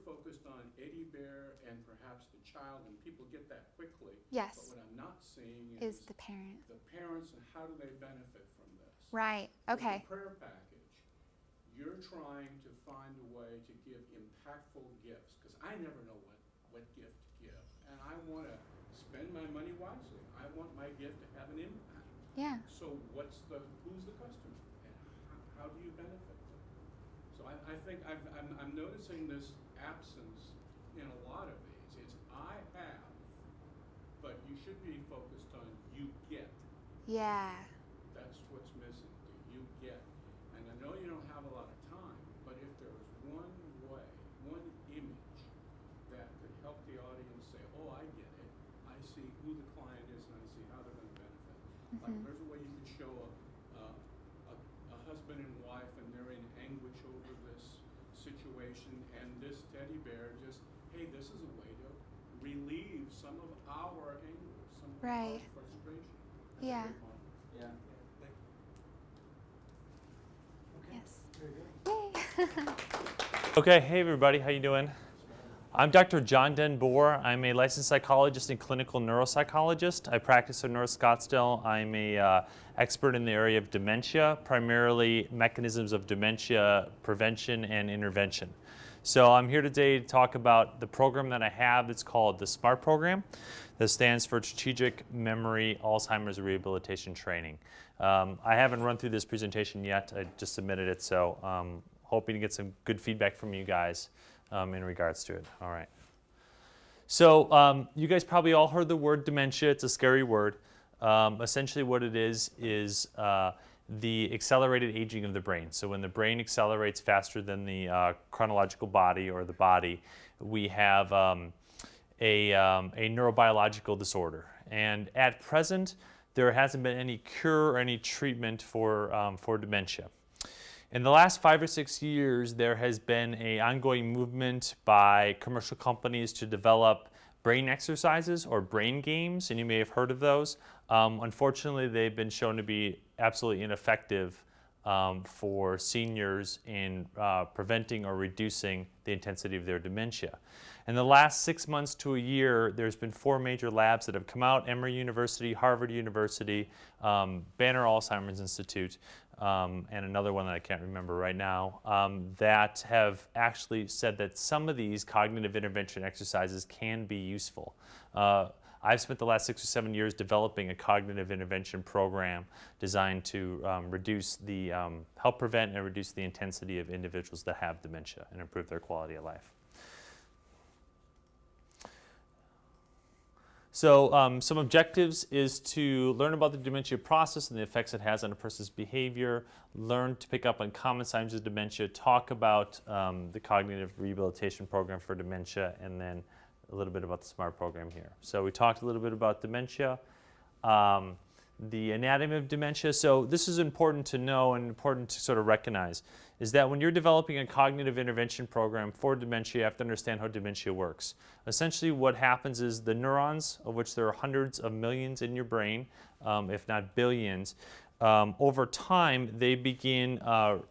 focused on Eddie Bear and perhaps the child, and people get that quickly.
Yes.
But what I'm not seeing
Is the parent.
the parents and how do they benefit from this.
Right. Okay.
With the prayer package, you're trying to find a way to give impactful gifts, because I never know what gift to give, and I want to spend my money wisely. I want my gift to have an impact.
Yeah.
So who's the customer, and how do you benefit them? So I think I'm noticing this absence in a lot of these. It's I have, but you should be focused on you get.
Yeah.
That's what's missing, the you get. And I know you don't have a lot of time, but if there was one way, one image that could help the audience say, oh, I get it. I see who the client is and I see how they're going to benefit. Like there's a way you could show a husband and wife and they're in anguish over this situation, and this teddy bear just, hey, this is a way to relieve some of our anger, some of our frustration. That's
Yeah.
a great model.
Yeah.
Yes.
Okay, hey everybody, how you doing? I'm Dr. John Denboer. I'm a licensed psychologist and clinical neuropsychologist. I practice in North Scottsdale. I'm a expert in the area of dementia, primarily mechanisms of dementia prevention and intervention. So I'm here today to talk about the program that I have. It's called the SMART program. That stands for Strategic Memory Alzheimer's Rehabilitation Training. I haven't run through this presentation yet. I just submitted it, so hoping to get some good feedback from you guys in regards to it. All right. So you guys probably all heard the word dementia. It's a scary word. Essentially what it is the accelerated aging of the brain. So when the brain accelerates faster than the chronological body or the body, we have a neurobiological disorder. And at present, there hasn't been any cure or any treatment for dementia. In the last 5 or 6 years, there has been an ongoing movement by commercial companies to develop brain exercises or brain games, and you may have heard of those. Unfortunately, they've been shown to be absolutely ineffective for seniors in preventing or reducing the intensity of their dementia. In the last 6 months to a year, there's been 4 major labs that have come out: Emory University, Harvard University, Banner Alzheimer's Institute, and another one that I can't remember right now, that have actually said that some of these cognitive intervention exercises can be useful. I've spent the last 6 or 7 years developing a cognitive intervention program designed to help prevent and reduce the intensity of individuals that have dementia and improve their quality of life. So some objectives is to learn about the dementia process and the effects it has on a person's behavior, learn to pick up on common signs of dementia, talk about the cognitive rehabilitation program for dementia, and then a little bit about the SMART program here. So we talked a little bit about dementia, the anatomy of dementia. So this is important to know and important to sort of recognize, is that when you're developing a cognitive intervention program for dementia, you have to understand how dementia works. Essentially what happens is the neurons, of which there are hundreds of millions in your brain, if not billions, over time they begin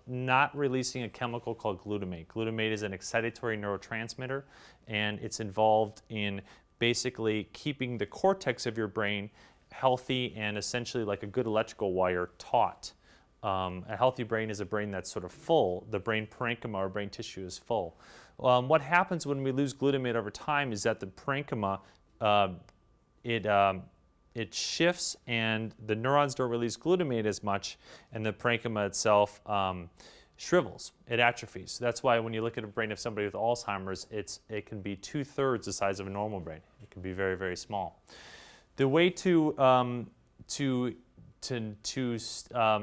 not releasing a chemical called glutamate. Glutamate is an excitatory neurotransmitter, and it's involved in basically keeping the cortex of your brain healthy and essentially like a good electrical wire taut. A healthy brain is a brain that's sort of full. The brain parenchyma or brain tissue is full. What happens when we lose glutamate over time is that the parenchyma, it shifts and the neurons don't release glutamate as much, and the parenchyma itself shrivels. It atrophies. So that's why when you look at a brain of somebody with Alzheimer's, it can be 2/3 the size of a normal brain. It can be very, very small. The way to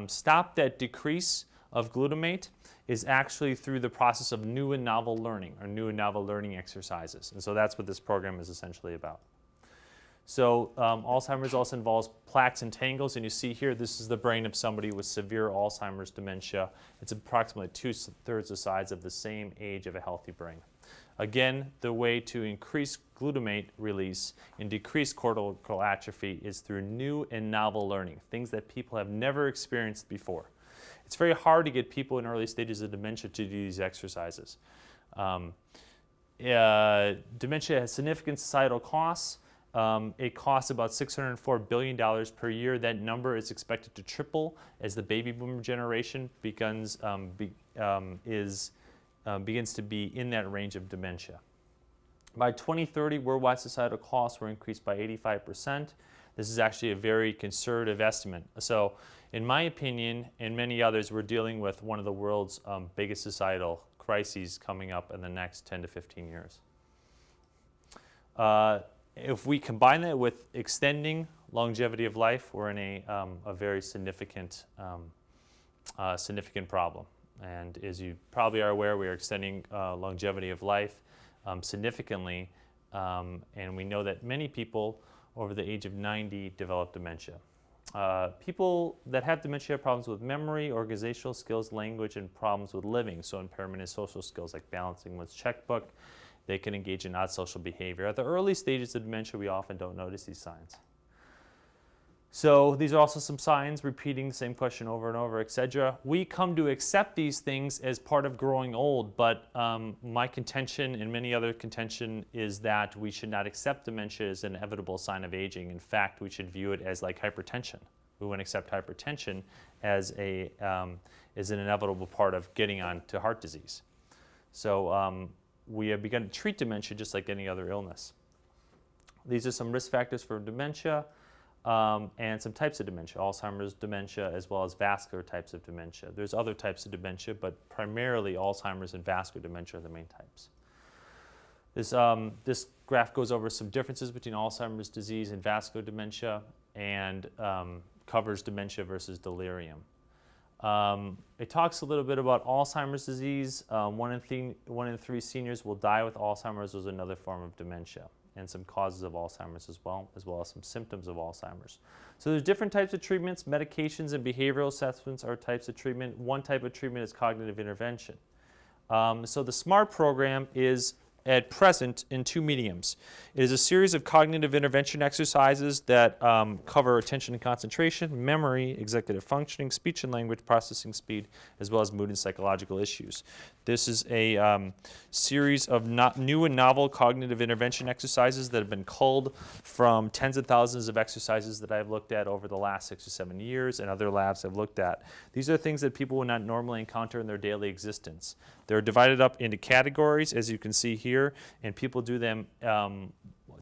stop that decrease of glutamate is actually through the process of new and novel learning, or new and novel learning exercises. And so that's what this program is essentially about. So Alzheimer's also involves plaques and tangles, and you see here this is the brain of somebody with severe Alzheimer's dementia. It's approximately 2/3 the size of the same age of a healthy brain. Again, the way to increase glutamate release and decrease cortical atrophy is through new and novel learning, things that people have never experienced before. It's very hard to get people in early stages of dementia to do these exercises. Dementia has significant societal costs. It costs about $604 billion per year. That number is expected to triple as the baby boomer generation begins to be in that range of dementia. By 2030, worldwide societal costs will increase by 85%. This is actually a very conservative estimate. So in my opinion, and many others, we're dealing with one of the world's biggest societal crises coming up in the next 10 to 15 years. If we combine that with extending longevity of life, we're in a very significant problem. And as you probably are aware, we are extending longevity of life significantly, and we know that many people over the age of 90 develop dementia. People that have dementia have problems with memory, organizational skills, language, and problems with living, so impairment in social skills like balancing one's checkbook. They can engage in odd social behavior. At the early stages of dementia, we often don't notice these signs. So these are also some signs, repeating the same question over and over, etc. We come to accept these things as part of growing old, but my contention and many other contention is that we should not accept dementia as an inevitable sign of aging. In fact, we should view it as like hypertension. We wouldn't accept hypertension as an inevitable part of getting on to heart disease. So we have begun to treat dementia just like any other illness. These are some risk factors for dementia. And some types of dementia, Alzheimer's dementia, as well as vascular types of dementia. There's other types of dementia, but primarily Alzheimer's and vascular dementia are the main types. This graph goes over some differences between Alzheimer's disease and vascular dementia, and covers dementia versus delirium. It talks a little bit about Alzheimer's disease. 1 in 3 seniors will die with Alzheimer's as another form of dementia, and some causes of Alzheimer's as well as some symptoms of Alzheimer's. So there's different types of treatments. Medications and behavioral assessments are types of treatment. One type of treatment is cognitive intervention. So the SMART program is at present in 2 mediums. It is a series of cognitive intervention exercises that cover attention and concentration, memory, executive functioning, speech and language processing speed, as well as mood and psychological issues. This is a series of new and novel cognitive intervention exercises that have been culled from tens of thousands of exercises that I've looked at over the last 6 or 7 years, and other labs have looked at. These are things that people would not normally encounter in their daily existence. They're divided up into categories, as you can see here, and people do them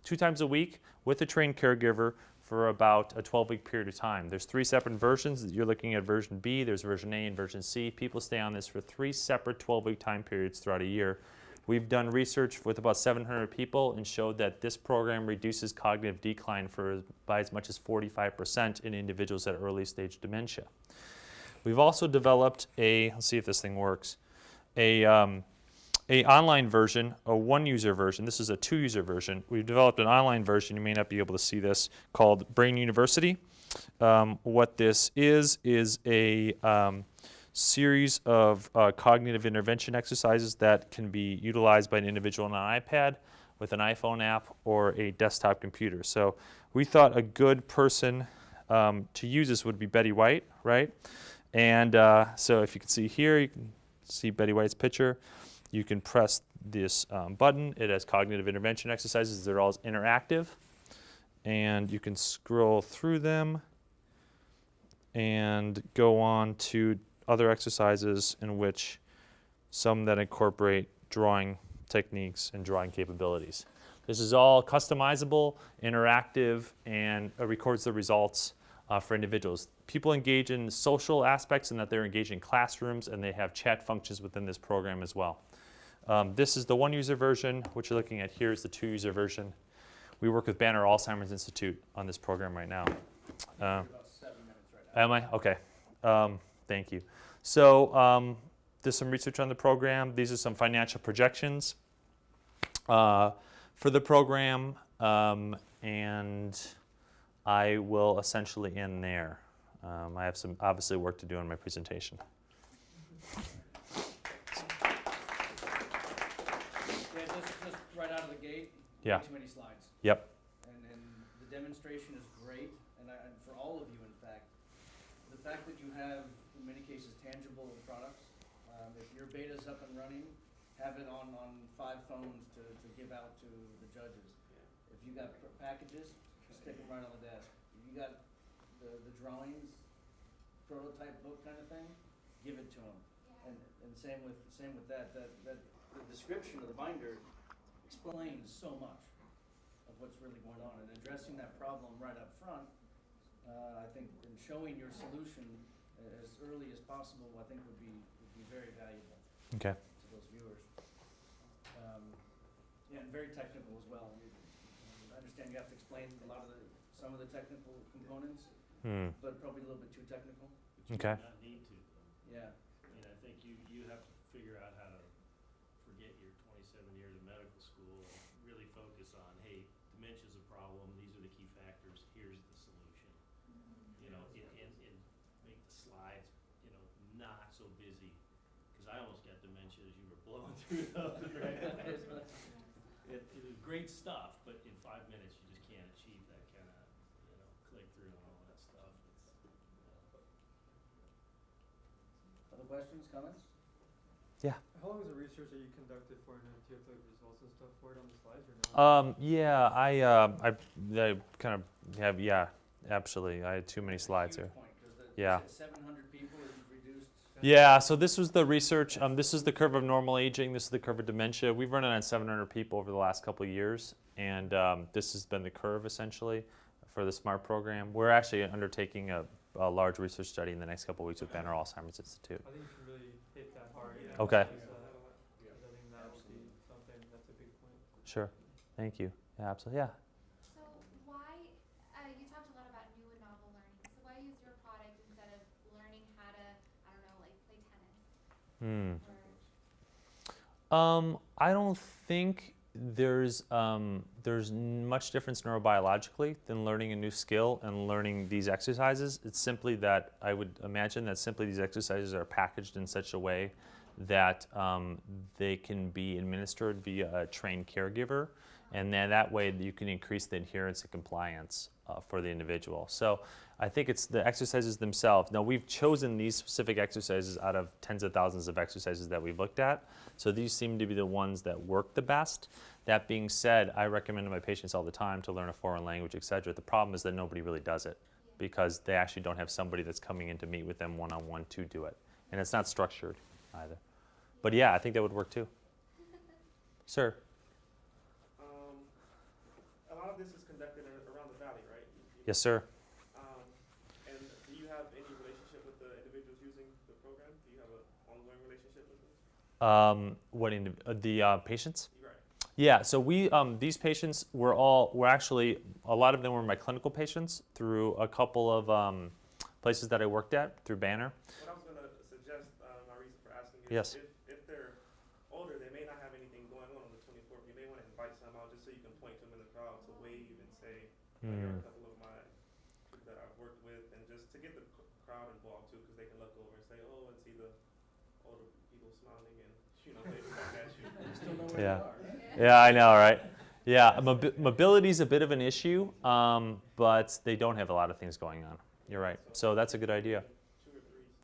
2 times a week with a trained caregiver for about a 12-week period of time. There's 3 separate versions. You're looking at version B, there's version A and version C. People stay on this for 3 separate 12-week time periods throughout a year. We've done research with about 700 people and showed that this program reduces cognitive decline by as much as 45% in individuals at early stage dementia. We've also developed let's see if this thing works, a online version, a 1-user version. This is a 2-user version. We've developed an online version, you may not be able to see this, called Brain University. What this is a series of cognitive intervention exercises that can be utilized by an individual on an iPad, with an iPhone app, or a desktop computer. So we thought a good person to use this would be Betty White, right? And so if you can see here, you can see Betty White's picture. You can press this button. It has cognitive intervention exercises. They're all interactive. And you can scroll through them and go on to other exercises in which some that incorporate drawing techniques and drawing capabilities. This is all customizable, interactive, and records the results for individuals. People engage in social aspects in that they're engaged in classrooms, and they have chat functions within this program as well. This is the 1-user version. What you're looking at here is the 2-user version. We work with Banner Alzheimer's Institute on this program right now.
About 7 minutes right now.
Am I? Okay. Thank you. So there's some research on the program. These are some financial projections for the program, and I will essentially end there. I have some obviously work to do on my presentation.
Just right out of the gate,
Yeah.
too many slides.
Yep.
And the demonstration is great, and for all of you, in fact, the fact that you have, in many cases, tangible products. If your beta's up and running, have it on 5 phones to give out to the judges. If you got packages, stick them right on the desk. If you got the drawings, prototype book kind of thing, give it to them. And same with that. The description of the binder explains so much of what's really going on, and addressing that problem right up front. I think in showing your solution as early as possible, I think would be very valuable.
Okay.
To those viewers. Yeah, and very technical as well. I understand you have to explain some of the technical components, but probably a little bit too technical.
Okay.
You do not need to.
Yeah.
I mean, I think you have to figure out how to forget your 27 years of medical school and really focus on, hey, dementia's a problem. These are the key factors. Here's the solution. You know, and make the slides, not so busy. Because I almost got dementia as you were blowing through those. Right? It was great stuff, but in 5 minutes you just can't achieve that kind of, click through and all that stuff.
Other questions, comments?
Yeah.
How long was the research that you conducted for it, and do you have the results and stuff for it on the slides or no?
Yeah, I kind of have, yeah, absolutely. I had too many slides here. Yeah.
700 people is reduced.
Yeah, so this was the research. This is the curve of normal aging. This is the curve of dementia. We've run it on 700 people over the last couple of years, and this has been the curve essentially for the SMART program. We're actually undertaking a large research study in the next couple of weeks with Banner Alzheimer's Institute.
I think you should really hit that hard.
Okay.
Because I think that would be something that's a big point.
Sure. Thank you. Yeah, absolutely. Yeah.
So why, you talked a lot about new and novel learning, so why use your product instead of learning how to, I don't know, like play tennis?
I don't think there's much difference neurobiologically than learning a new skill and learning these exercises. It's simply that I would imagine that simply these exercises are packaged in such a way that they can be administered via a trained caregiver, and then that way you can increase the adherence and compliance for the individual. So I think it's the exercises themselves. Now, we've chosen these specific exercises out of tens of thousands of exercises that we've looked at, so these seem to be the ones that work the best. That being said, I recommend to my patients all the time to learn a foreign language, etc. The problem is that nobody really does it because they actually don't have somebody that's coming in to meet with them one-on-one to do it, and it's not structured either. But yeah, I think that would work too. Sir?
I
Yes, sir.
And do you have any relationship with the individuals using the program? Do you have an ongoing relationship with them?
The patients?
Right.
Yeah, so these patients were actually, a lot of them were my clinical patients through a couple of places that I worked at through Banner.
What I was going to suggest, my reason for asking is
Yes.
if they're older, they may not have anything going on the 24th. You may want to invite some out just so you can point to them in the crowd to wave and say, here are a couple of my people that I've worked with, and just to get the crowd involved too, because they can look over and say, oh, and see the older people smiling and, waving back at you.
You still know where
Yeah.
you are.
Yeah, I know, right? Yeah, mobility is a bit of an issue, but they don't have a lot of things going on. You're right. So that's a good idea.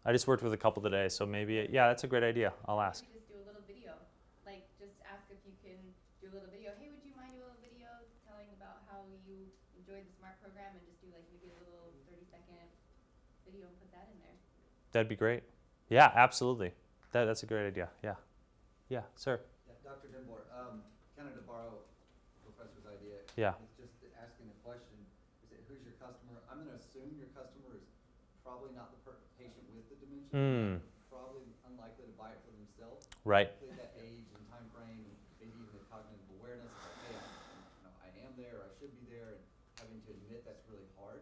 I just worked with a couple today, so maybe, yeah, that's a great idea. I'll ask.
Maybe just do a little video. Like, just ask if you can do a little video. Hey, would you mind doing a little video telling about how you enjoyed the SMART program, and just do like maybe a little 30-second video and put that in there.
That'd be great. Yeah, absolutely. That's a great idea. Yeah. Yeah, sir.
Yeah, Dr. Denbor, kind of to borrow Professor's idea.
Yeah.
It's just asking a question. Is it who's your customer? I'm going to assume your customer is probably not the patient with the dementia. Probably unlikely to buy it for themselves.
Right.
Particularly that age and time frame, and maybe even the cognitive awareness. Hey, I am there, or I should be there, and having to admit that's really hard.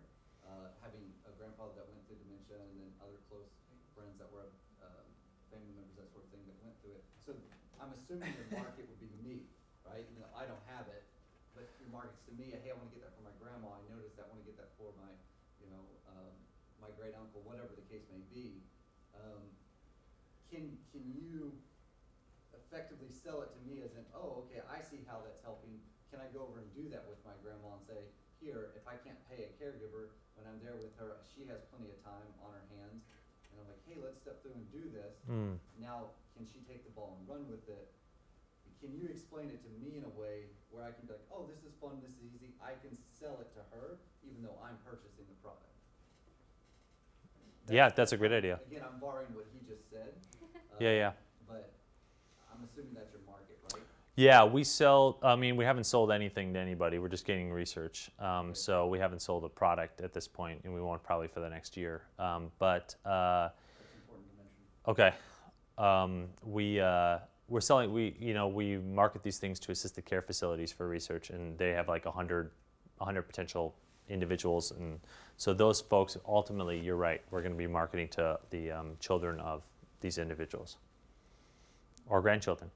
Having a grandfather that went through dementia, and then other close friends that were family members, that sort of thing, that went through it. So I'm assuming your market would be me, right? I don't have it, but your market's to me. Hey, I want to get that for my grandma. I noticed that. I want to get that for my, my great uncle, whatever the case may be. Can you effectively sell it to me as in, oh, okay, I see how that's helping. Can I go over and do that with my grandma and say, here, if I can't pay a caregiver when I'm there with her, she has plenty of time on her hands. And I'm like, hey, let's step through and do this. Now, can she take the ball and run with it? Can you explain it to me in a way where I can be like, oh, this is fun, this is easy. I can sell it to her even though I'm purchasing the product.
That's a great idea.
Again, I'm borrowing what he just said.
Yeah.
But I'm assuming that's your market, right?
Yeah, we sell, we haven't sold anything to anybody. We're just getting research. So we haven't sold a product at this point, and we won't probably for the next year.
That's important to mention.
Okay. We're selling, we market these things to assisted care facilities for research, and they have like 100 potential individuals. And so those folks, ultimately, you're right, we're going to be marketing to the children of these individuals or grandchildren.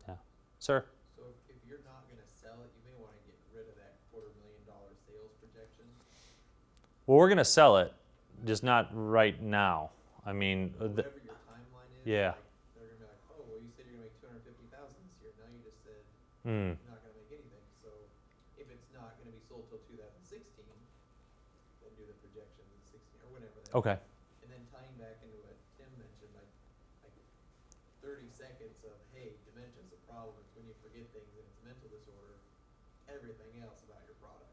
Yeah. Sir?
So if you're not going to sell it, you may want to get rid of that $250,000 sales projection.
Well, we're going to sell it, just not right now. I mean,
whatever your timeline is,
yeah.
Like, they're going to be like, oh, well, you said you're going to make $250,000 this year. Now you just said you're not going to make anything. So if it's not going to be sold till 2016, then do the projections in 16 or whenever that
Okay.
is. And then tying back into what Tim mentioned, like 30 seconds of, hey, dementia's a problem. It's when you forget things and it's a mental disorder. Everything else about your product.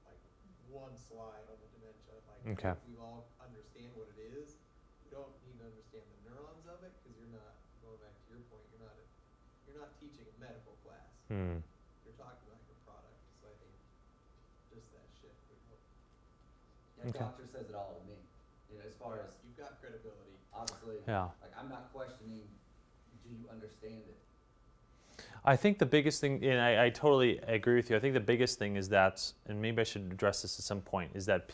Like one slide on the dementia. Like
Okay.
we all understand what it is. We don't need to understand the neurons of it because you're not, going back to your point, you're not teaching a medical class. You're talking about your product. So I think just that shift would help.
Yeah, doctor says it all to me. As far as
you've got credibility.
Obviously,
Yeah.
like I'm not questioning, do you understand it?
I think the biggest thing, and I totally agree with you, I think the biggest thing is that, and maybe I should address this at some point, is that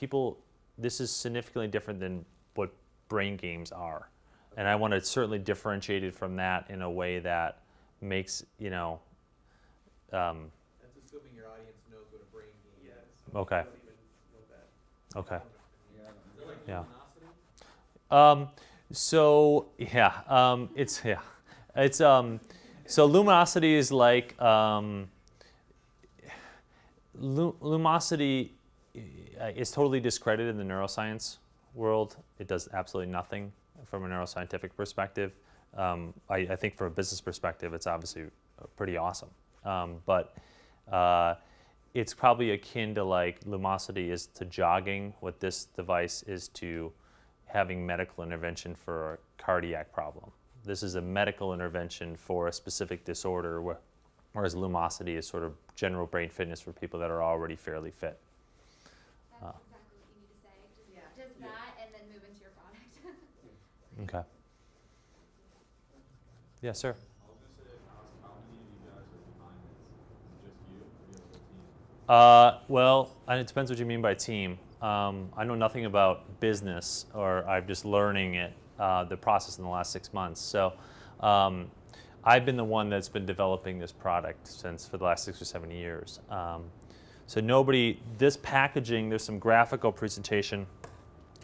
this is significantly different than what brain games are. And I want to certainly differentiate it from that in a way that makes,
That's assuming your audience knows what a brain game is.
Okay. Okay.
Yeah.
So luminosity is like luminosity is totally discredited in the neuroscience world. It does absolutely nothing from a neuroscientific perspective. I think from a business perspective, it's obviously pretty awesome. But it's probably akin to like lumosity is to jogging, what this device is to having medical intervention for a cardiac problem. This is a medical intervention for a specific disorder, whereas lumosity is sort of general brain fitness for people that are already fairly fit.
That's exactly what you need to say. Just
Yeah.
that, and then move into your product.
Okay. Yes, sir.
I was gonna say, ask how many of you guys are behind this? Is it just you, or do you have a whole team?
Well, and it depends what you mean by team. I know nothing about business, or I'm just learning it, the process in the last 6 months. So I've been the one that's been developing this product for the last 6 or 7 years. So this packaging, there's some graphical presentation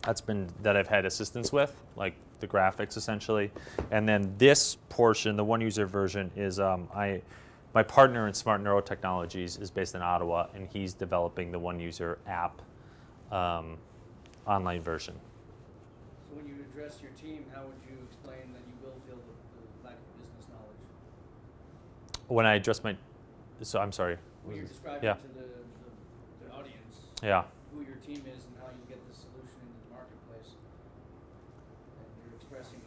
that I've had assistance with, like the graphics essentially. And then this portion, the one user version, is my partner in Smart Neurotechnologies is based in Ottawa, and he's developing the one user app online version.
So when you address your team, how would you explain that you will feel the lack of business knowledge?
When I address I'm sorry.
When you're describing
Yeah.
to the audience
Yeah.
who your team is and how you get the solution into the marketplace, and you're expressing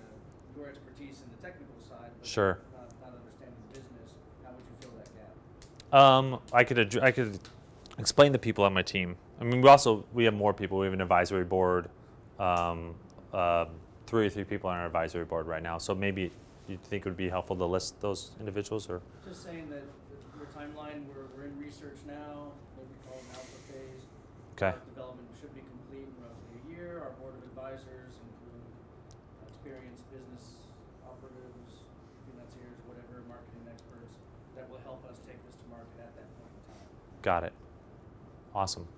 your expertise in the technical side, but
Sure.
not understanding the business, how would you fill that gap?
I could explain the people on my team. I mean, we have more people. We have an advisory board, 3 people on our advisory board right now. So maybe you think it would be helpful to list those individuals, or?
Just saying that your timeline, we're in research now, what we call an alpha phase.
Okay.
Product development should be complete in roughly a year. Our board of advisors include experienced business operatives, financiers, whatever, marketing experts that will help us take this to market at that point in time.
Got it. Awesome.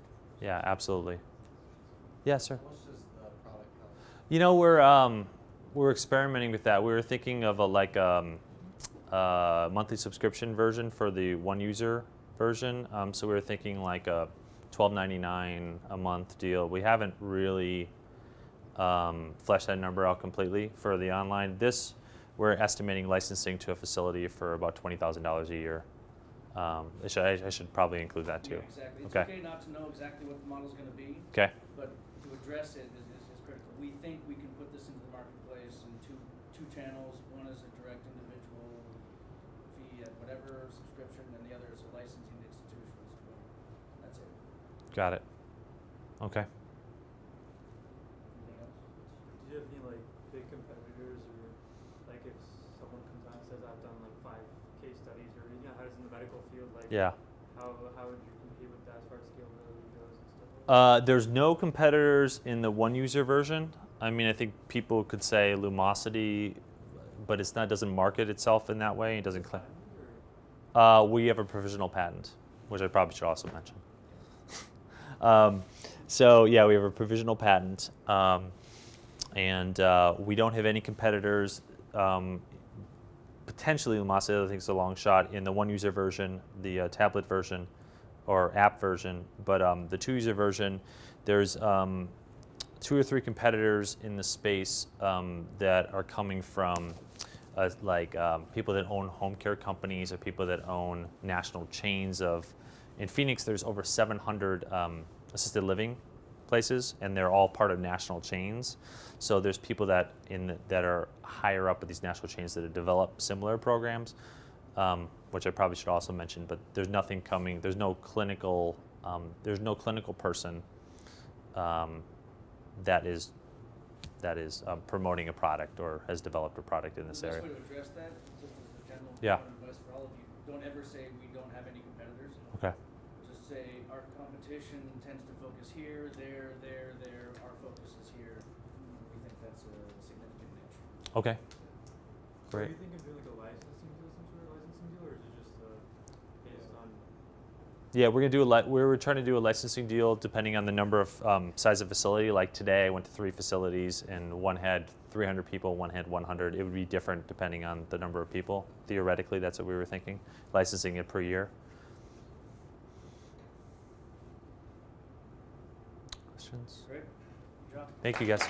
Yeah, absolutely. Yes, sir.
How much does the product cost?
You know, we're experimenting with that. We were thinking of a monthly subscription version for the one user version. So we were thinking like a $12.99 a month deal. We haven't really fleshed that number out completely for the online. This, we're estimating licensing to a facility for about $20,000 a year. I should probably include that too.
Yeah, exactly. It's
Okay.
okay not to know exactly what the model's going to be.
Okay.
But to address it is critical. We think we can put this into the marketplace in two channels. One is a direct individual fee at whatever subscription, and the other is a licensing to institutions. Well, that's it.
Got it. Okay.
Anything else?
Do you have any like big competitors, or like if someone comes out and says I've done like 5 case studies, or you know how it's in the medical field, like
Yeah.
how would you compete with that as far as scalability goes and stuff?
There's no competitors in the one user version. I mean, I think people could say Lumosity, but doesn't market itself in that way. It doesn't claim. We have a provisional patent, which I probably should also mention. So yeah, we have a provisional patent, and we don't have any competitors. Potentially Lumosity, I think it's a long shot in the one user version, the tablet version, or app version. But the 2 user version, there's 2 or 3 competitors in the space that are coming from people that own home care companies, or people that own national chains of. In Phoenix, there's over 700 assisted living places, and they're all part of national chains. So there's people that are higher up at these national chains that have developed similar programs, which I probably should also mention. But there's nothing coming. There's no clinical person that is promoting a product or has developed a product in this area.
The best way to address that, just as a general
Yeah.
advice for all of you, don't ever say we don't have any competitors.
Okay.
Just say our competition tends to focus here, there. Our focus is here. We think that's a significant niche.
Okay.
So are
Great.
you thinking of doing like a licensing deal, some sort of licensing deal, or is it just based on?
Yeah, we're trying to do a licensing deal depending on the number of size of facility. Like today, I went to 3 facilities, and one had 300 people, one had 100. It would be different depending on the number of people. Theoretically, that's what we were thinking, licensing it per year. Questions?
Great. Good job.
Thank you, guys.